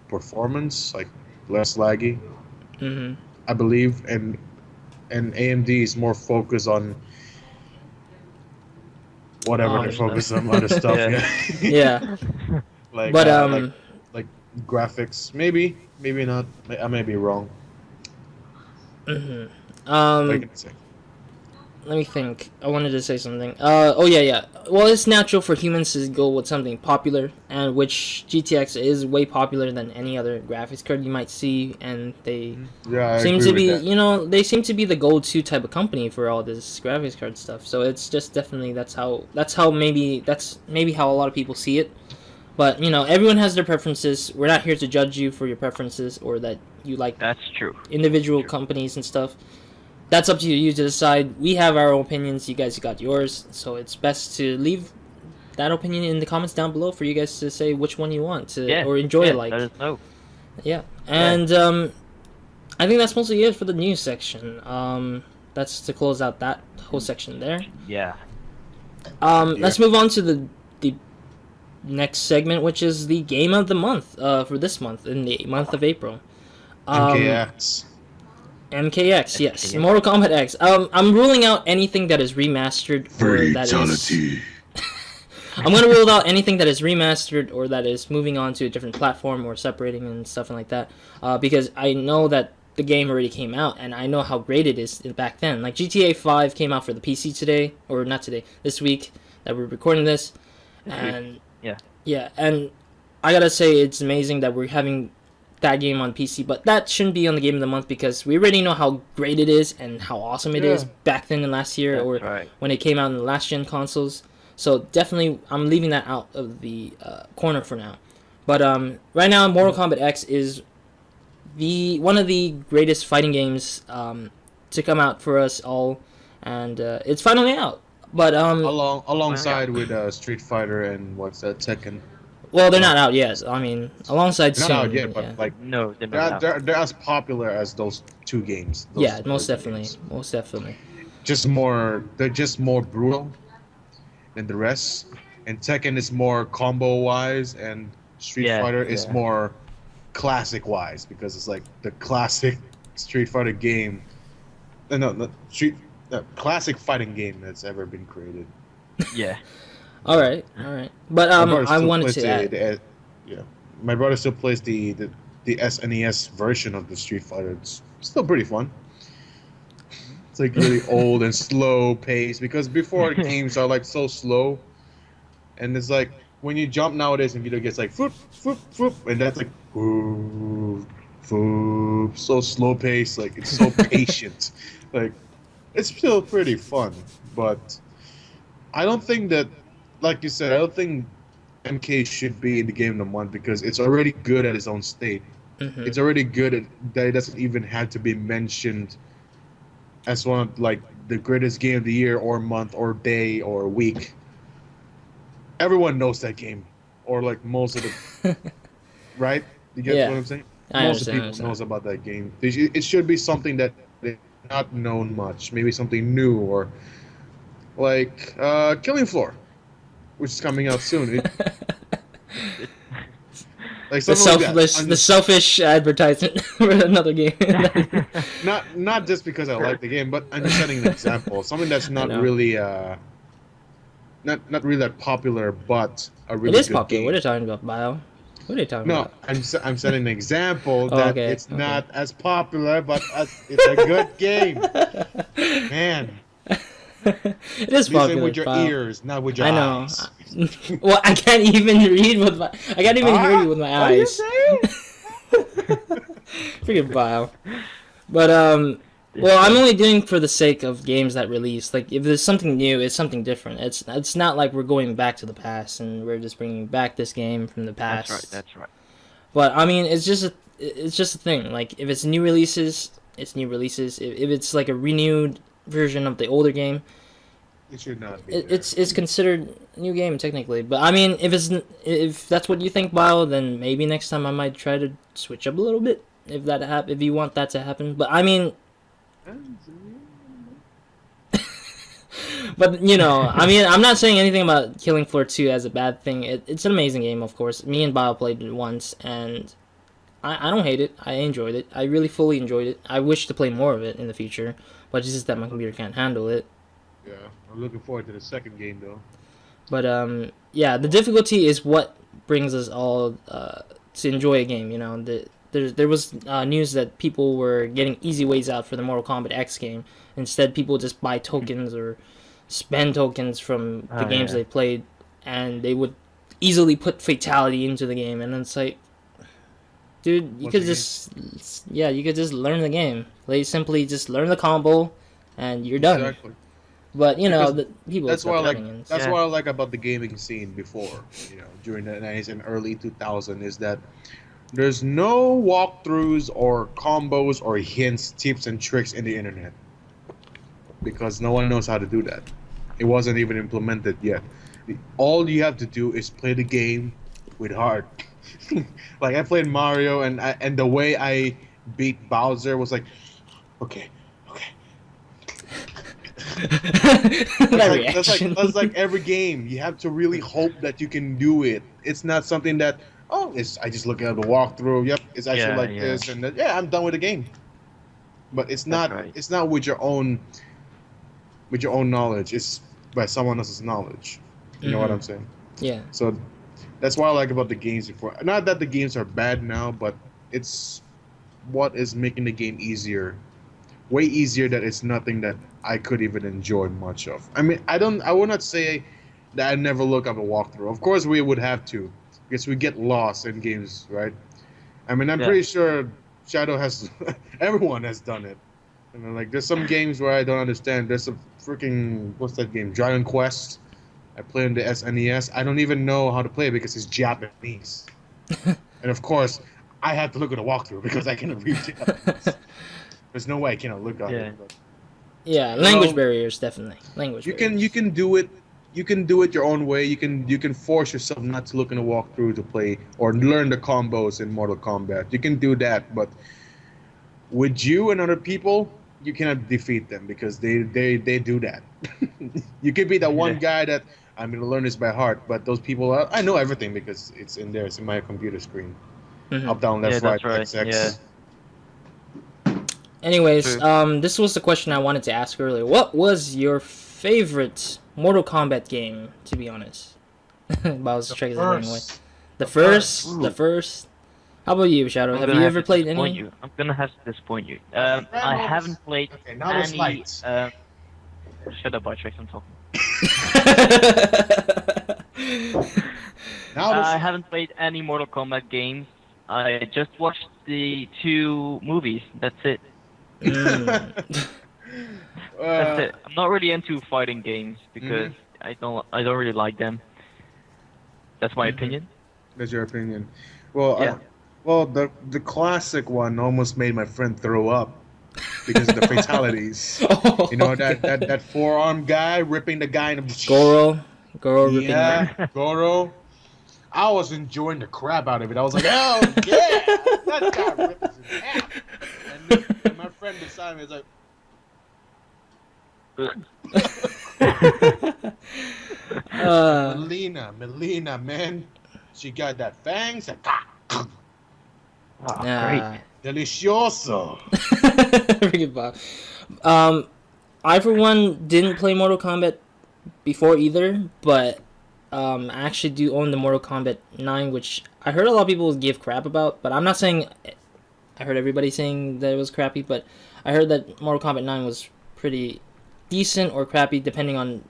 performance, like less laggy. I believe, and AMD is more focused on whatever they're focused on, other stuff. Yeah. Like, But like graphics, maybe not. I may be wrong. What are you gonna say? Let me think. I wanted to say something. Oh yeah. Well, it's natural for humans to go with something popular, and which GTX is way popular than any other graphics card you might see, and they seem to be, they seem to be the go-to type of company for all this graphics card stuff. So it's just definitely that's maybe how a lot of people see it. But everyone has their preferences. We're not here to judge you for your preferences or that you like. That's true. Individual companies and stuff. That's up to you to decide. We have our own opinions. You guys got yours. So it's best to leave that opinion in the comments down below for you guys to say which one you want to or enjoy like. Let us know. Yeah. And I think that's mostly it for the news section. That's to close out that whole section there. Yeah. Let's move on to the next segment, which is the game of the month for this month, in the month of April. MKX, yes. Mortal Kombat X. I'm ruling out anything that is remastered or that is... I'm going to rule out anything that is remastered or that is moving on to a different platform or separating and stuff like that. Because I know that the game already came out, and I know how great it is back then. Like, GTA 5 came out for the PC today, or not today, this week that we're recording this. And yeah, and I gotta say, it's amazing that we're having that game on PC, but that shouldn't be on the game of the month because we already know how great it is and how awesome it is back then in last year when it came out in the last gen consoles. So definitely, I'm leaving that out of the corner for now. But right now, Mortal Kombat X is one of the greatest fighting games to come out for us all, and it's finally out. But alongside with Street Fighter and what's that, Tekken. Well, they're not out yet. I mean, alongside they're soon. Not out yet, but like no, they're not out. They're as popular as those two games. Yeah, most definitely, most definitely. They're just more brutal than the rest, and Tekken is more combo wise, and Street Fighter is more classic wise because it's like the classic Street Fighter game. Classic fighting game that's ever been created. Yeah. All right. But I wanted to add. My brother still plays the SNES version of the Street Fighter. It's still pretty fun. It's like really old and slow pace because before the games are like so slow, and it's like when you jump nowadays in video games like foop foop foop, and that's like foop foop, so slow pace, like it's so patient, like it's still pretty fun, but I don't think that. Like you said, I don't think MK should be in the game of the month because it's already good at its own state. It's already good that it doesn't even have to be mentioned as one of like the greatest game of the year or month or day or week. Everyone knows that game, or like most of the right. You get what I'm saying? Most of the people knows about that game. It should be something that is not known much. Maybe something new or like Killing Floor, which is coming out soon. Like the selfish advertisement for another game. not just because I like the game, but I'm just setting an example. Something that's not really not really that popular, but a really it is good popular. game. What are you talking about, Bio? What are you talking about? No, I'm setting an example that it's not as popular, but it's a good game. Man. It is Listen popular. with your Bao. ears, not with your I know. eyes. Well, I can't even read with my. I can't even hear you with my What are you eyes. saying? Freaking Bao. But well, I'm only doing for the sake of games that release. Like, if there's something new, it's something different. It's not like we're going back to the past and we're just bringing back this game from the past. That's right. But I mean, it's just a thing. Like, if it's new releases, it's new releases. If it's like a renewed version of the older game, It should not be. it's considered a new game technically. But I mean, if that's what you think, Bio, then maybe next time I might try to switch up a little bit. If you want that to happen. But I mean, but you know, I mean, I'm not saying anything about Killing Floor 2 as a bad thing. It's an amazing game, of course. Me and Bio played it once, and I don't hate it. I enjoyed it. I really fully enjoyed it. I wish to play more of it in the future, but it's just that my computer can't handle it. Yeah, I'm looking forward to the second game though. But yeah, the difficulty is what brings us all to enjoy a game. You know, there was news that people were getting easy ways out for the Mortal Kombat X game. Instead, people just buy tokens or spend tokens from the games they played, and they would easily put fatality into the game. And it's like, dude, you could just learn the game. Like, simply just learn the combo, and you're done. Exactly. But you know, the people. That's what I like. opinions. That's what I like about the gaming scene before. You know, during the 90s and early 2000s, is that there's no walkthroughs or combos or hints, tips, and tricks in the internet because no one knows how to do that. It wasn't even implemented yet. All you have to do is play the game with heart. Like, I played Mario, and the way I beat Bowser was like, okay. That's like every game. You have to really hope that you can do it. It's not something that I just look at the walkthrough. Yep, it's actually this, and I'm done with the game. But it's not. Right. It's not with your own knowledge. It's by someone else's knowledge. You know what I'm saying? Yeah. So that's what I like about the games before. Not that the games are bad now, but it's what is making the game easier. Way easier that it's nothing that I could even enjoy much of. I mean, I will not say that I never look up a walkthrough. Of course we would have to, because we get lost in games, right? I mean, I'm pretty sure Shadow has, everyone has done it. I mean, like, there's some games where I don't understand. There's a freaking, what's that game? Dragon Quest. I play on the SNES. I don't even know how to play it because it's Japanese. And of course, I have to look at a walkthrough because I cannot read Japanese. There's no way I cannot look at it. But, yeah, language barriers, definitely. You can do it. You can do it your own way. You can force yourself not to look in a walkthrough to play or learn the combos in Mortal Kombat. You can do that, but with you and other people, you cannot defeat them because they do that. You could be that one guy that I'm gonna learn this by heart, but those people I know everything because it's in there. It's in my computer screen. Up, down, left, right, X, X. Yeah. Anyways, this was the question I wanted to ask earlier. What was your favorite Mortal Kombat game, to be honest? Bowser's Trick is anyway. The first. How about you, Shadow? Have you ever played any? I'm gonna have to disappoint you. I haven't played any. Shut up, Bartrax, I'm talking. I haven't played any Mortal Kombat games. I just watched the 2 movies. That's it. That's it. I'm not really into fighting games because I don't really like them. That's my opinion. That's your opinion. Well, the classic one almost made my friend throw up because of the fatalities. You know, that forearm guy ripping the guy in the Goro ripping. Yeah, Goro. I was enjoying the crap out of it. I was like, oh yeah, that guy ripped us in half. And my friend beside me was like, Melina, man, she got that fangs. Great. Delicioso. I for one didn't play Mortal Kombat before either, but I actually do own the Mortal Kombat 9, which I heard a lot of people give crap about, but I'm not saying I heard everybody saying that it was crappy, but I heard that Mortal Kombat 9 was pretty decent or crappy depending on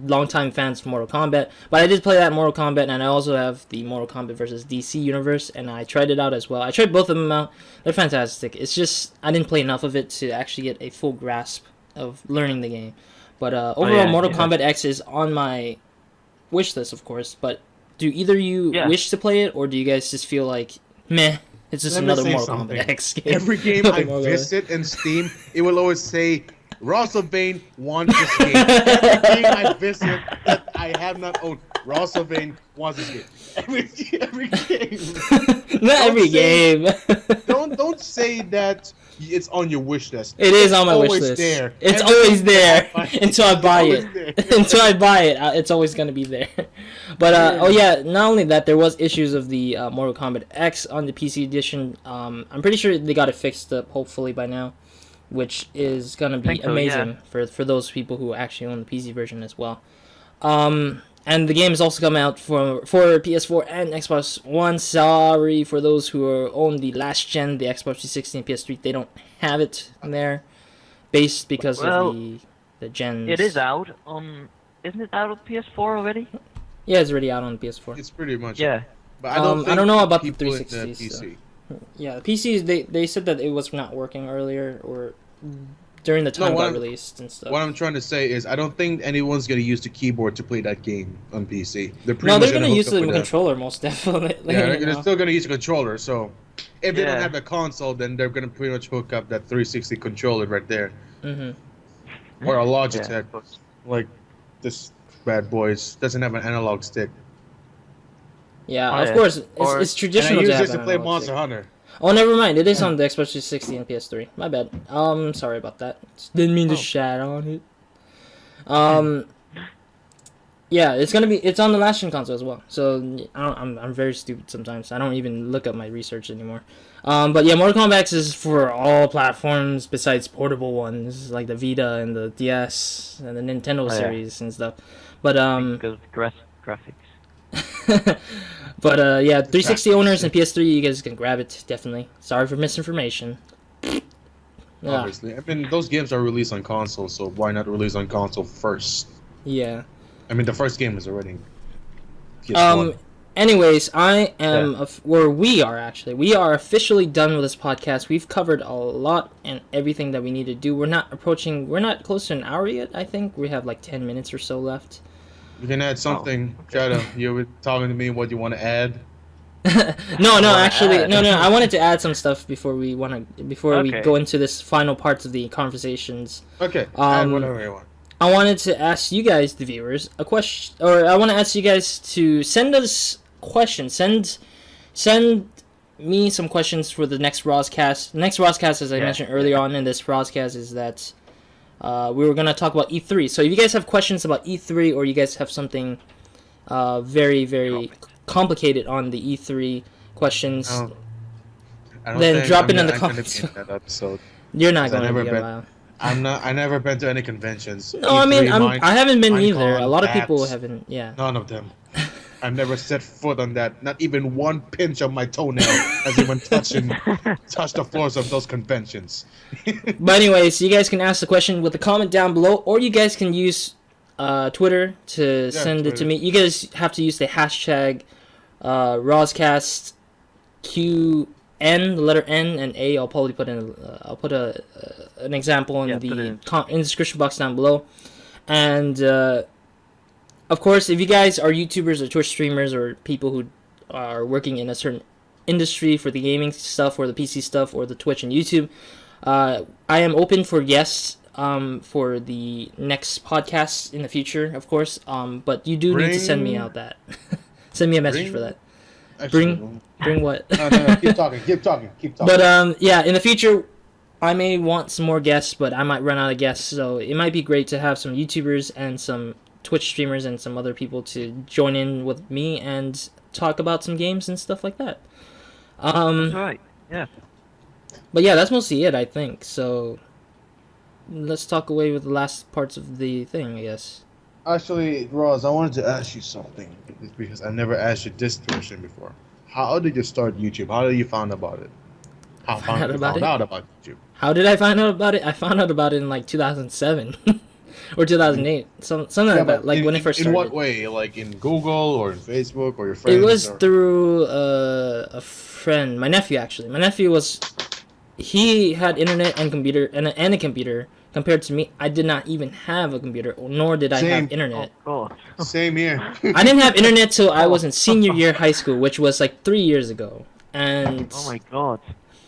longtime fans of Mortal Kombat. But I did play that Mortal Kombat, and I also have the Mortal Kombat versus DC universe, and I tried it out as well. I tried both of them out. They're fantastic. It's just I didn't play enough of it to actually get a full grasp of learning the game. But overall, Mortal Kombat X is on my wish list, of course. But do either you wish to play it, or do you guys just feel like, meh, it's just another Mortal Kombat X game? Every game I visit in Steam, it will always say, RozaldVane wants this game. Every game I visit that I have not owned, RozaldVane wants this game. Every game. Not every game. Don't say that it's on your wish list. It is on my wish list. There. It's always there until I buy it. Until I buy it, it's always gonna be there. But not only that, there was issues of the Mortal Kombat X on the PC edition. I'm pretty sure they got it fixed up, hopefully by now, which is gonna be amazing for those people who actually own the PC version as well. And the game is also coming out for PS4 and Xbox One. Sorry for those who own the last gen, the Xbox 360 and PS3. They don't have it there, based because of the gens. It is out on. Isn't it out on PS4 already? Yeah, it's already out on PS4. It's pretty much. Yeah. But I don't know about the 360. So. Yeah, the PCs, they said that it was not working earlier or during the time it got released and stuff. What I'm trying to say is I don't think anyone's going to use the keyboard to play that game on PC. They're going to use the controller most definitely. Yeah, they're still going to use a controller. So if they don't have the console, then they're going to pretty much hook up that 360 controller right there. Mm-hmm. Or a Logitech. Like this bad boys doesn't have an analog stick. Yeah, of course. It's traditional and I to use this to play Monster Hunter. Oh, never mind. It is on the Xbox 360 and PS3. My bad. Sorry about that. Didn't mean to shat on it. Yeah, it's on the last gen console as well. So I'm very stupid sometimes. I don't even look up my research anymore. But yeah, Mortal Kombat X is for all platforms besides portable ones like the Vita and the DS and the Nintendo series and stuff. But because of graphics. But 360 owners and PS3, you guys can grab it, definitely. Sorry for misinformation. Obviously. I mean, those games are released on console, so why not release on console first? Yeah. I mean, the first game is already PS1. Anyways, we are officially done with this podcast. We've covered a lot and everything that we need to do. We're not close to an hour yet, I think. We have like 10 minutes or so left. You can add something. Shadow, you were talking to me what you want to add. No. I wanted to add some stuff before we go into this final parts of the conversations. Okay. Add whatever you want. I wanted to ask you guys, the viewers, a question, or I want to ask you guys to send us questions. Send me some questions for the next RozCast. The next RozCast, as I mentioned earlier on in this RozCast, is that we were going to talk about E3. So if you guys have questions about E3 or you guys have something very, very complicated on the E3 questions, then drop it in the comments. You're not going to be allowed. I never been to any conventions. No, I mean, I haven't been either. A lot of people haven't, yeah. None of them. I've never set foot on that. Not even one pinch of my toenail has even touched the floors of those conventions. But anyways, you guys can ask the question with a comment down below, or you guys can use Twitter to send it to me. You guys have to use the hashtag RozCast QN, the letter N and A. I'll probably put in an example in the description box down below. And of course, if you guys are YouTubers or Twitch streamers or people who are working in a certain industry for the gaming stuff or the PC stuff or the Twitch and YouTube, I am open for guests for the next podcast in the future, of course. But you do need to send me out that. Send me a message for that. Bring what? No, keep talking. But yeah, in the future, I may want some more guests, but I might run out of guests. So it might be great to have some YouTubers and some Twitch streamers and some other people to join in with me and talk about some games and stuff like that. That's right. Yeah. But yeah, that's mostly it, I think. So let's talk away with the last parts of the thing, I guess. Actually, Roz, I wanted to ask you something because I never asked you this question before. How did you start YouTube? How did you find about it? How found out about YouTube? How did I find out about it? I found out about it in like 2007. or 2008, something Yeah, like that. but Like when it first started. in what way? Like in Google or in Facebook or your It friends? was or... through a friend, my nephew actually. My nephew he had internet and computer and a computer. Compared to me, I did not even have a computer, nor did I have Same. internet. Oh God. Same here. I didn't have internet till I was in senior year high school, which was like 3 years ago. And Oh my God.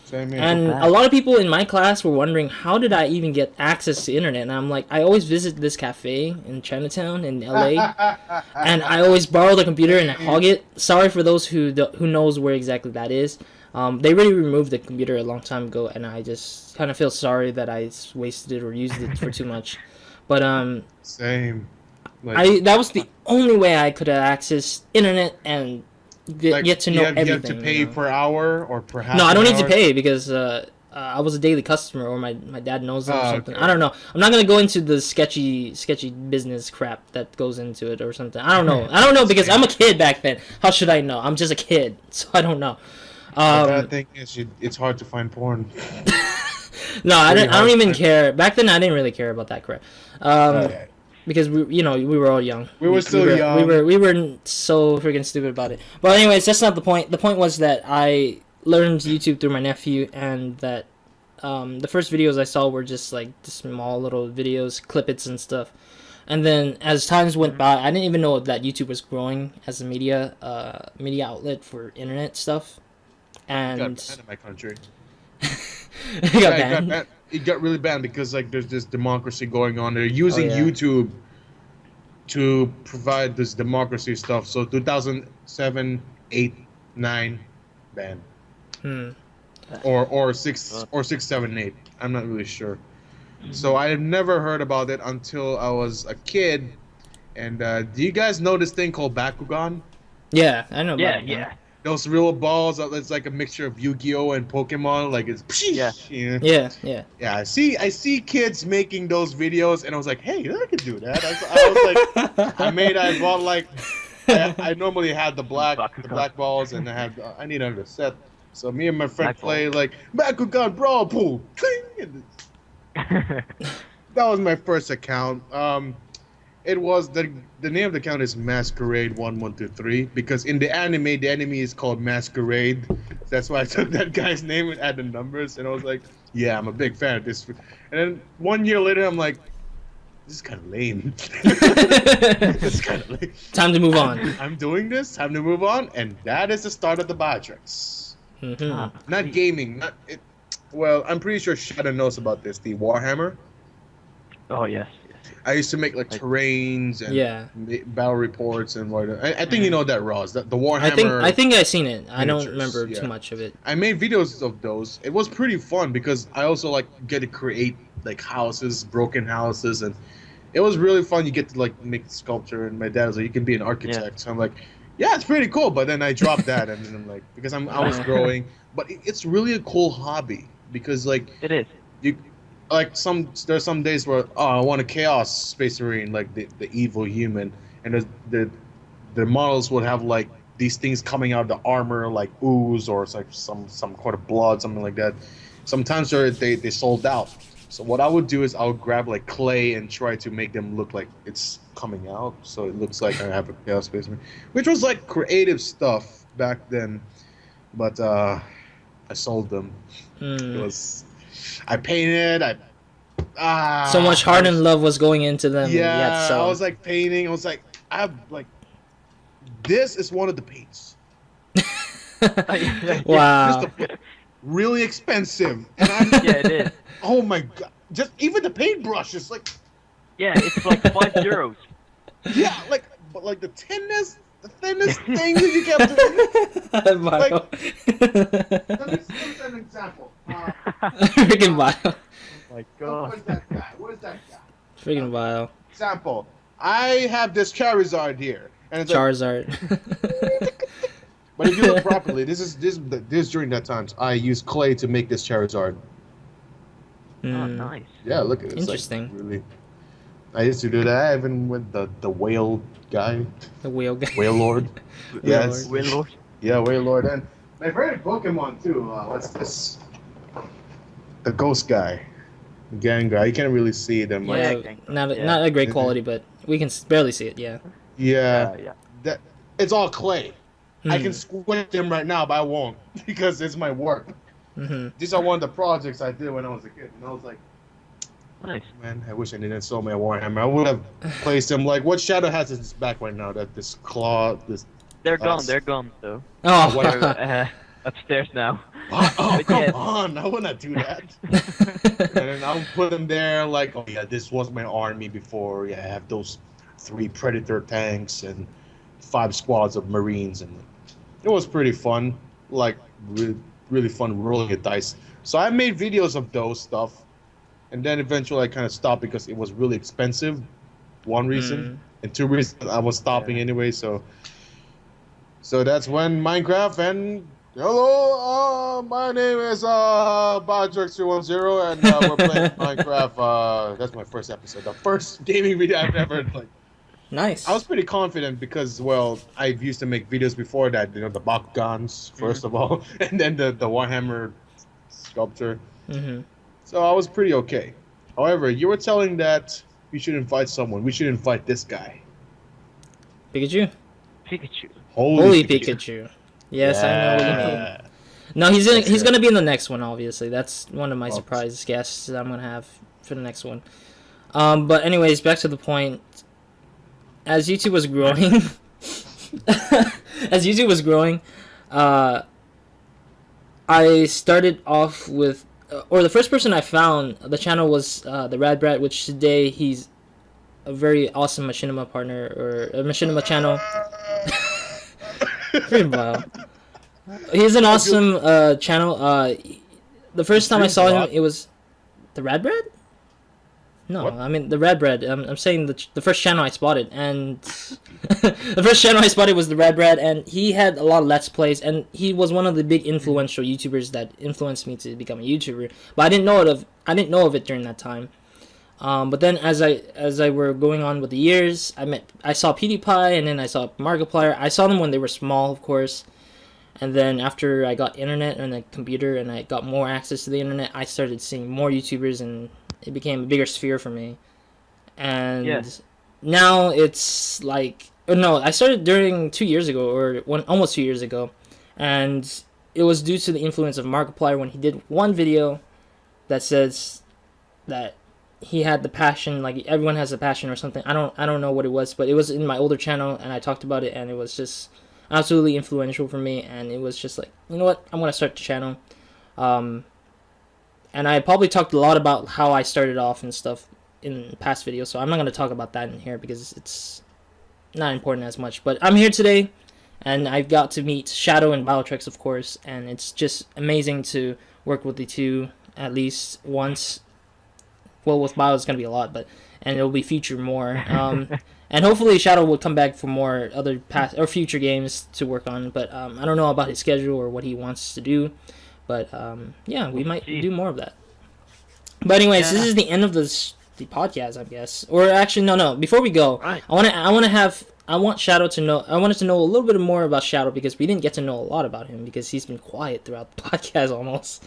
Same here. and bad. a lot of people in my class were wondering how did I even get access to internet. And I'm like, I always visit this cafe in Chinatown in LA, and I always borrow the computer and I hog it. Sorry for those who knows where exactly that is. They really removed the computer a long time ago, and I just kind of feel sorry that I wasted it or used it for too much. But Same. Like, that was the only way I could have accessed internet and get to know everything. You have to pay per hour or per half. No, I don't need hour? to pay because I was a daily customer, or my dad knows them or something. Okay. I don't know. I'm not gonna go into the sketchy business crap that goes into it or something. I don't know. I don't know because I'm a kid back then. How should I know? I'm just a kid, so I don't know. The bad thing is it's hard to find porn. No, I don't even hard. care. Back then, I didn't really care about that crap. Okay. Because we were all young. We were still young. We were so freaking stupid about it. But anyways, that's not the point. The point was that I learned YouTube through my nephew, and that the first videos I saw were just like small little videos, clippets and stuff. And then as times went by, I didn't even know that YouTube was growing as a media outlet for internet stuff. And It got banned in my country. it got banned. It got really banned because like there's this democracy going on. They're using yeah. YouTube to provide this democracy stuff. So 2007, 8, 9, banned. Or 6 or 6, 7, 8. I'm not really sure. So I have never heard about it until I was a kid. And do you guys know this thing called Bakugan? Yeah, I know. Yeah, about it now. yeah. Those real balls. It's like a mixture of Yu-Gi-Oh and Pokemon. Like it's Yeah. Yeah. Yeah, I see kids making those videos, and I was like, hey, I could do that. I was like, I bought like, I normally had the black balls, and I need another set. So me and my friend play like Bakugan Brawl Pool. That was my first account. It was the name of the account is Masquerade 1123 because in the anime the enemy is called Masquerade. That's why I took that guy's name and added numbers, and I was like, yeah, I'm a big fan of this. And then 1 year later, I'm like, this is kind of lame. This is kind of lame. Time to move on. I'm doing this. Time to move on, and that is the start of the Biotrix. Not gaming. Well, I'm pretty sure Shadow knows about this. The Warhammer. Oh yes. I used to make like terrains and battle reports and whatnot. I think you know that, Roz. The Warhammer. I think I've seen it. I don't miniatures, remember too much of it. I made videos of those. It was pretty fun because I also like get to create like houses, broken houses, and it was really fun. You get to like make sculpture, and my dad was like, "You can be an architect." Yeah. So I'm like, "Yeah, it's pretty cool." But then I dropped that, and then I'm like, because I was growing. But it's really a cool hobby because like It is. you. Like there's some days where I want a Chaos Space Marine, like the evil human, and the models would have like these things coming out of the armor, like ooze or it's like some kind of blood, something like that. Sometimes they sold out. So what I would do is I would grab like clay and try to make them look like it's coming out, so it looks like I have a Chaos Space Marine, which was like creative stuff back then. But I sold them. It was. I painted. So much heart and love was going into them. Yeah, so I was like painting. I was like, this is one of the paints. wow. Just really expensive. And Yeah, it is. Oh my god! Just even the paintbrush is like. Yeah, it's like €5. Yeah, but like the thinnest thing that you can do. Like, let me set an example. Freaking vile. My God. Where's that guy? Where's that guy? Freaking vile. Example. I have this Charizard here, and it's Charizard. But if you look properly, this during that time. I used clay to make this Charizard. Oh, nice. Yeah, look at it. Interesting. Like, really. I used to do that even with the whale guy. The whale guy. Whale Lord. Yes. Whale Lord. Yeah, Whale Lord. And my favorite Pokemon too. What's this? The Ghost guy. Gengar. You can't really see them. Like, Yeah, Gengar, not a great Mhm. quality, but we can barely see it. Yeah. yeah, yeah. that it's all clay. I can Hmm. squint them right now, but I won't because it's my work. Hmm. These are one of the projects I did when I was a kid, and I was like, Nice. man, I wish I didn't sold my Warhammer. I would have placed them like what Shadow has in his back right now. That this claw, this. They're gone. They're gone though. Oh. They're upstairs now. Oh, But come yes. on! I would not do that. And then I'll put them there like, oh yeah, this was my army before. Yeah, I have those 3 Predator tanks and 5 squads of Marines, and it was pretty fun. Like really fun rolling a dice. So I made videos of those stuff, and then eventually I kind of stopped because it was really expensive. One reason, and 2 reasons I was stopping anyway. So that's when Minecraft and hello, my name is Bodrick210, and we're playing Minecraft. That's my first episode, the first gaming video I've ever like. Nice. I was pretty confident because, well, I've used to make videos before that. You know, the Bakugans first of all, and then the Warhammer sculpture. Hmm. So I was pretty okay. However, you were telling that we should invite someone. We should invite this guy. Pikachu. Pikachu. Holy Pikachu. Yes, I know what you mean. No, he's gonna be in the next one. Obviously, that's one of my surprise guests that I'm gonna have for the next one. But anyways, back to the point. As YouTube was growing, I started off with, or the first person I found the channel was the Rad Brat, which today he's a very awesome machinima partner or a machinima channel. Pretty wild. He's an awesome channel. The first time I saw him, it was the Rad Brat. No, what? I mean the Rad Bread. I'm saying the first channel I spotted, and the first channel I spotted was the Rad Bread, and he had a lot of Let's Plays, and he was one of the big influential YouTubers that influenced me to become a YouTuber. But I didn't know of it during that time. But then as I were going on with the years, I saw PewDiePie, and then I saw Markiplier. I saw them when they were small, of course. And then after I got internet and a computer, and I got more access to the internet, I started seeing more YouTubers, and it became a bigger sphere for me. And now it's like, no, I started during 2 years ago, or almost 2 years ago, and it was due to the influence of Markiplier when he did one video that says that he had the passion, like everyone has a passion or something. I don't know what it was, but it was in my older channel, and I talked about it, and it was just absolutely influential for me, and it was just like, you know what, I'm gonna start the channel. And I probably talked a lot about how I started off and stuff in past videos, so I'm not going to talk about that in here because it's not important as much. But I'm here today, and I've got to meet Shadow and Biotrex, of course, and it's just amazing to work with the two at least once. Well, with Bio it's going to be a lot, and it'll be future more. And hopefully Shadow will come back for more other past or future games to work on, but I don't know about his schedule or what he wants to do. But yeah, we might do more of that. But anyways, this is the end of the podcast, I guess. Or actually, no. Before we go, right. I want Shadow to know. I wanted to know a little bit more about Shadow because we didn't get to know a lot about him because he's been quiet throughout the podcast almost.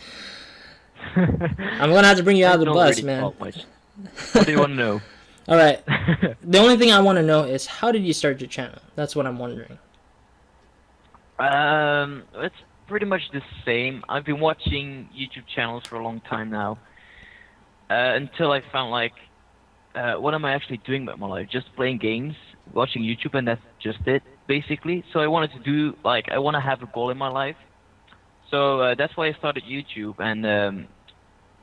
I'm gonna have to bring you out of the bus, really, man. What do you want to know? All right. The only thing I want to know is how did you start your channel? That's what I'm wondering. It's pretty much the same. I've been watching YouTube channels for a long time now. Until I found like, what am I actually doing with my life? Just playing games, watching YouTube, and that's just it, basically. So I wanted to do, like, I want to have a goal in my life. So that's why I started YouTube, and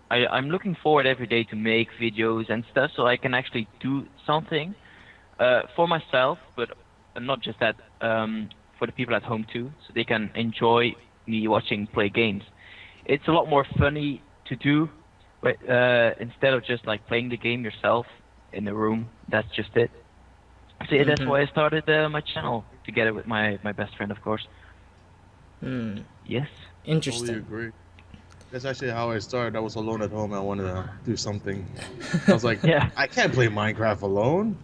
I'm looking forward every day to make videos and stuff so I can actually do something for myself, but not just that, for the people at home too, so they can enjoy me watching play games. It's a lot more funny to do, but instead of just like playing the game yourself in the room. That's just it. So yeah, that's why I started my channel together with my best friend, of course. Yes. Interesting. Totally agree. That's actually how I started. I was alone at home. I wanted to do something. I was like, I can't play Minecraft alone.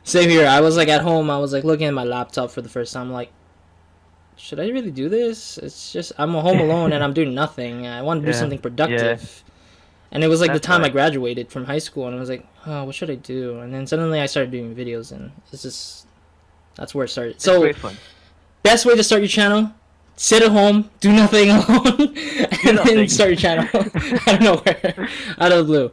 Same here. I was like at home. I was like looking at my laptop for the first time. Like, should I really do this? It's just I'm home alone and I'm doing nothing. I want to do something productive. And it was like the That's time I right. graduated from high school, and I was like, oh, what should I do? And then suddenly I started doing videos, and it's just that's where it started. It's So great fun. best way to start your channel: sit at home, do nothing alone, and then nothing. start your channel out of nowhere, out of the blue.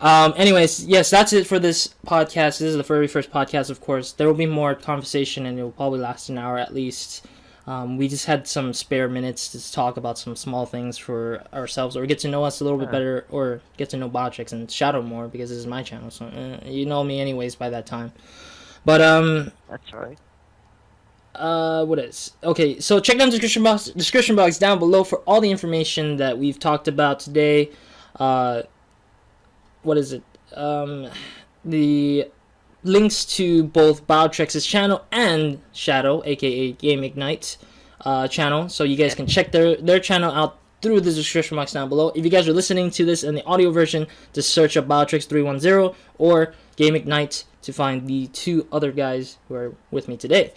Anyways, yes, that's it for this podcast. This is the very first podcast, of course. There will be more conversation, and it will probably last an hour at least. We just had some spare minutes to talk about some small things for ourselves, or get to know us a little bit better, or get to know Botrix and Shadow more, because this is my channel, so you know me anyways by that time. But That's right. what is okay? So check down the description box down below for all the information that we've talked about today. What is it? The links to both Botrix's channel and Shadow, aka Game Ignite, channel, so you guys can check their channel out through the description box down below. If you guys are listening to this in the audio version, just search up Botrix310 or Game Ignite to find the two other guys who are with me today.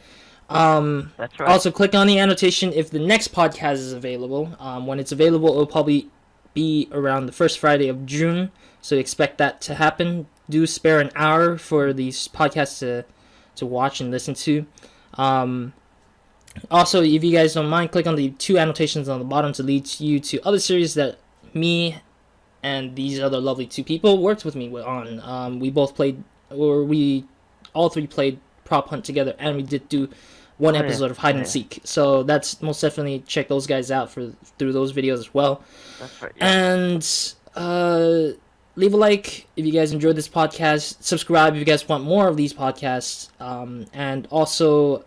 That's right. Also, click on the annotation if the next podcast is available. When it's available, it will probably be around the first Friday of June, so expect that to happen. Do spare an hour for these podcasts to watch and listen to. Also, if you guys don't mind, click on the two annotations on the bottom to lead you to other series that me and these other lovely two people worked with me on. We both played, or we all three played Prop Hunt together, and we did do one episode of Hide and Seek. So that's most definitely check those guys out through those videos as well. That's right. Yeah. And leave a like if you guys enjoyed this podcast. Subscribe if you guys want more of these podcasts. And also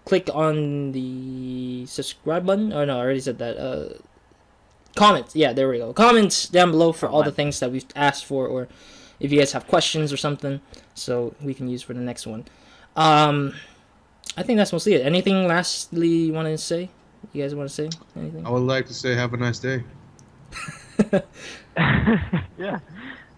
click on the subscribe button. Oh no, I already said that. Comment. Yeah, there we go. Comment down below for all the things that we've asked for, or if you guys have questions or something, so we can use for the next one. I think that's mostly it. Anything lastly you want to say? You guys want to say anything? I would like to say have a nice day. Yeah.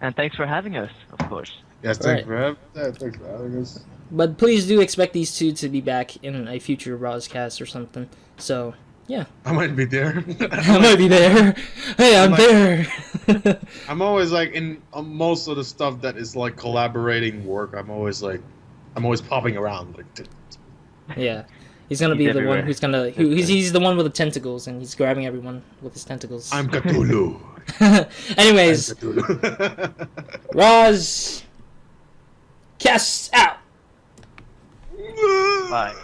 And thanks for having us, of course. Yes, thanks for having us. But please do expect these two to be back in a future RozCast or something. So, yeah. I might be there. I might be there. Hey, I'm there. I'm always like in most of the stuff that is like collaborating work. I'm always popping around like. Yeah. He's gonna be the one who's gonna. He's the one with the tentacles, and he's grabbing everyone with his tentacles. I'm Cthulhu. Anyways, Roz, cast out. Bye.